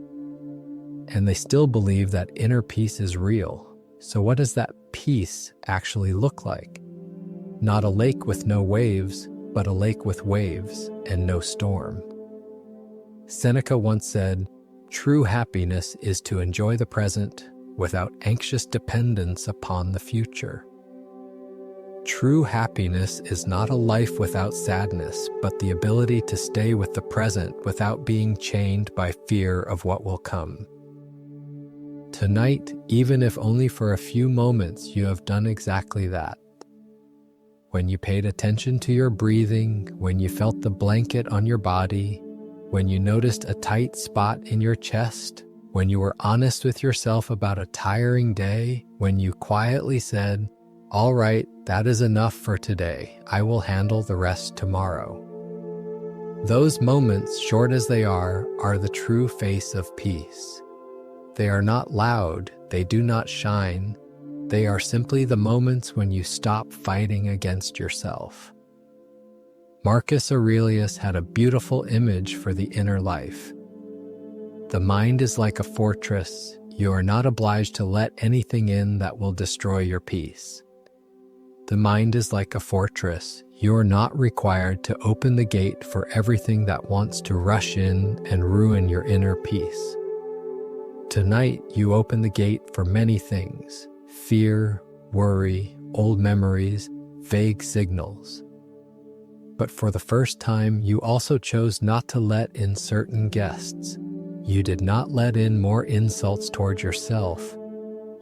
A: And they still believe that inner peace is real. So what does that peace actually look like? Not a lake with no waves, but a lake with waves and no storm. Seneca once said, "True happiness is to enjoy the present without anxious dependence upon the future." True happiness is not a life without sadness, but the ability to stay with the present without being chained by fear of what will come. Tonight, even if only for a few moments, you have done exactly that. When you paid attention to your breathing, when you felt the blanket on your body, when you noticed a tight spot in your chest, when you were honest with yourself about a tiring day, when you quietly said, "All right, that is enough for today. I will handle the rest tomorrow." Those moments, short as they are the true face of peace. They are not loud, they do not shine. They are simply the moments when you stop fighting against yourself. Marcus Aurelius had a beautiful image for the inner life. The mind is like a fortress. You are not obliged to let anything in that will destroy your peace. The mind is like a fortress. You're not required to open the gate for everything that wants to rush in and ruin your inner peace. Tonight, you open the gate for many things: fear, worry, old memories, vague signals. But for the first time, you also chose not to let in certain guests. You did not let in more insults toward yourself.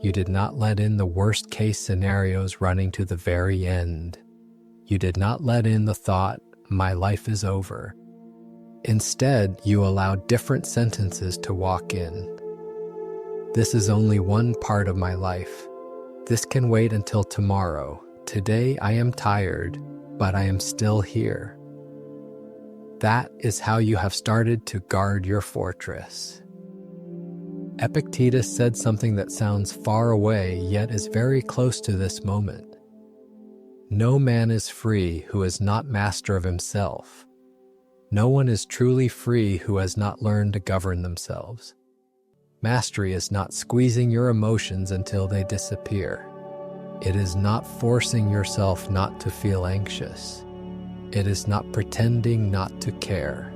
A: You did not let in the worst-case scenarios running to the very end. You did not let in the thought, "My life is over." Instead, you allowed different sentences to walk in. "This is only one part of my life. This can wait until tomorrow. Today I am tired, but I am still here." That is how you have started to guard your fortress. Epictetus said something that sounds far away, yet is very close to this moment. No man is free who is not master of himself. No one is truly free who has not learned to govern themselves. Mastery is not squeezing your emotions until they disappear. It is not forcing yourself not to feel anxious. It is not pretending not to care.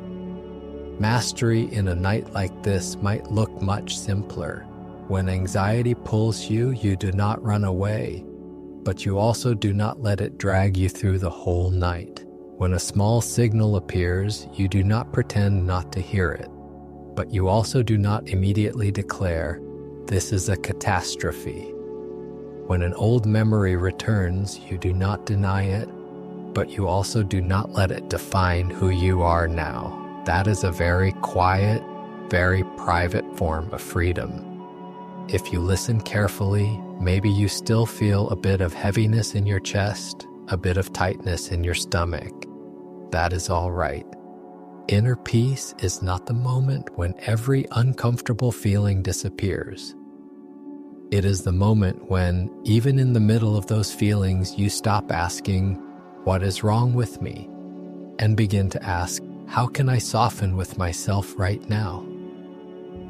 A: Mastery in a night like this might look much simpler. When anxiety pulls you, you do not run away, but you also do not let it drag you through the whole night. When a small signal appears, you do not pretend not to hear it, but you also do not immediately declare, "This is a catastrophe." When an old memory returns, you do not deny it, but you also do not let it define who you are now. That is a very quiet, very private form of freedom. If you listen carefully, maybe you still feel a bit of heaviness in your chest, a bit of tightness in your stomach. That is all right. Inner peace is not the moment when every uncomfortable feeling disappears. It is the moment when, even in the middle of those feelings, you stop asking, "What is wrong with me?" and begin to ask, "How can I soften with myself right now?"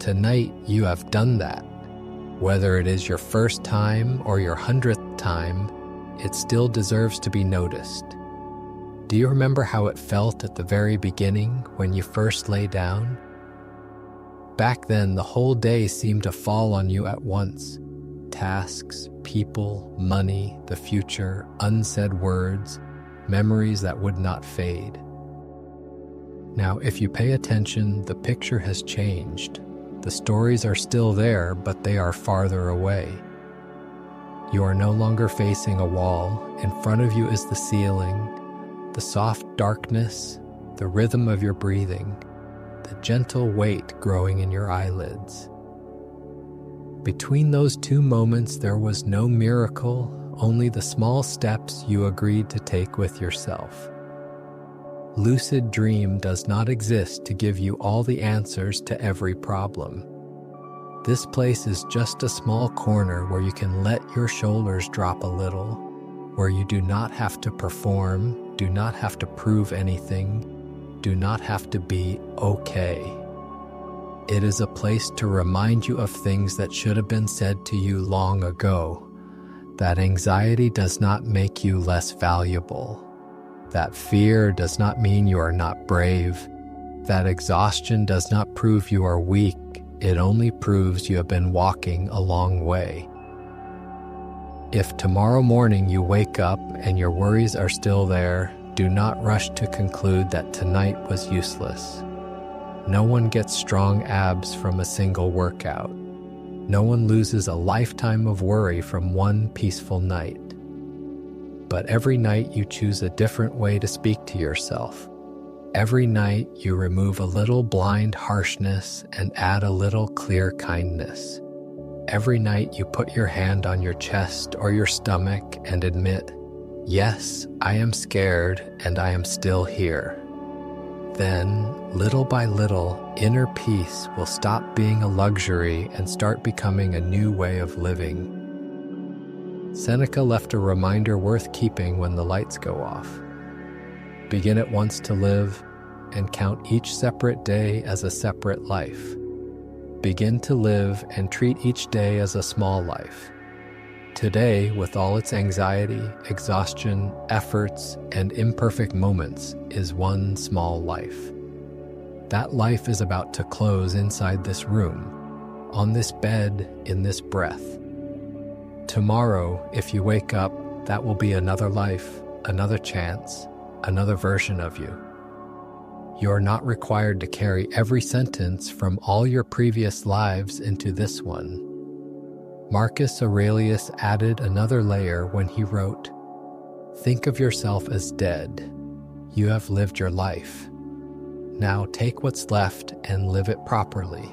A: Tonight, you have done that. Whether it is your first time or your 100th time, it still deserves to be noticed. Do you remember how it felt at the very beginning when you first lay down? Back then, the whole day seemed to fall on you at once. Tasks, people, money, the future, unsaid words, memories that would not fade. Now, if you pay attention, the picture has changed. The stories are still there, but they are farther away. You are no longer facing a wall. In front of you is the ceiling, the soft darkness, the rhythm of your breathing, the gentle weight growing in your eyelids. Between those two moments, there was no miracle, only the small steps you agreed to take with yourself. Lucid dream does not exist to give you all the answers to every problem. This place is just a small corner where you can let your shoulders drop a little, where you do not have to perform, do not have to prove anything, do not have to be okay. It is a place to remind you of things that should have been said to you long ago, that anxiety does not make you less valuable, that fear does not mean you are not brave, that exhaustion does not prove you are weak, it only proves you have been walking a long way. If tomorrow morning you wake up and your worries are still there, do not rush to conclude that tonight was useless. No one gets strong abs from a single workout. No one loses a lifetime of worry from one peaceful night. But every night you choose a different way to speak to yourself. Every night you remove a little blind harshness and add a little clear kindness. Every night you put your hand on your chest or your stomach and admit, "Yes, I am scared and I am still here." Then, little by little, inner peace will stop being a luxury and start becoming a new way of living. Seneca left a reminder worth keeping when the lights go off. Begin at once to live, and count each separate day as a separate life. Begin to live and treat each day as a small life. Today, with all its anxiety, exhaustion, efforts, and imperfect moments, is one small life. That life is about to close inside this room, on this bed, in this breath. Tomorrow, if you wake up, that will be another life, another chance, another version of you. You are not required to carry every sentence from all your previous lives into this one. Marcus Aurelius added another layer when he wrote, "Think of yourself as dead. You have lived your life. Now take what's left and live it properly."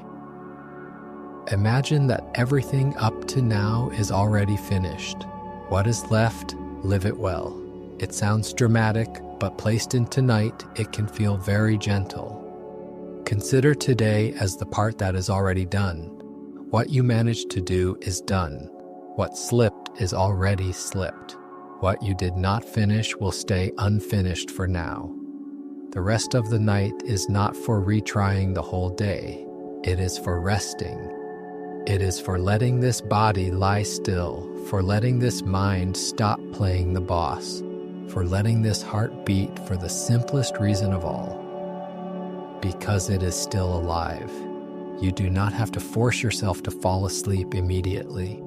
A: Imagine that everything up to now is already finished. What is left, live it well. It sounds dramatic, but placed in tonight, it can feel very gentle. Consider today as the part that is already done. What you managed to do is done. What slipped is already slipped. What you did not finish will stay unfinished for now. The rest of the night is not for retrying the whole day. It is for resting. It is for letting this body lie still, for letting this mind stop playing the boss, for letting this heart beat for the simplest reason of all. Because it is still alive. You do not have to force yourself to fall asleep immediately.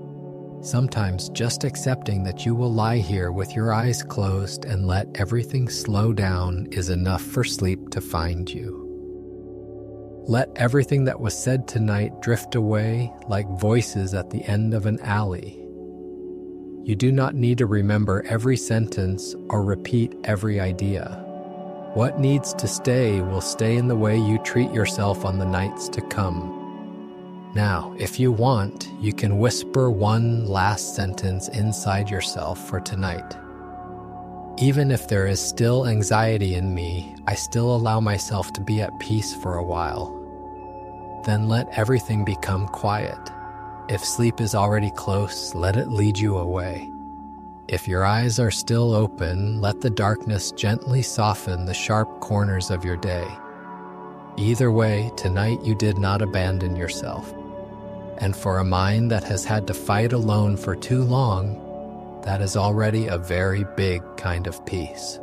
A: Sometimes just accepting that you will lie here with your eyes closed and let everything slow down is enough for sleep to find you. Let everything that was said tonight drift away like voices at the end of an alley. You do not need to remember every sentence or repeat every idea. What needs to stay will stay in the way you treat yourself on the nights to come. Now, if you want, you can whisper one last sentence inside yourself for tonight. Even if there is still anxiety in me, I still allow myself to be at peace for a while. Then let everything become quiet. If sleep is already close, let it lead you away. If your eyes are still open, let the darkness gently soften the sharp corners of your day. Either way, tonight you did not abandon yourself. And for a mind that has had to fight alone for too long, that is already a very big kind of peace.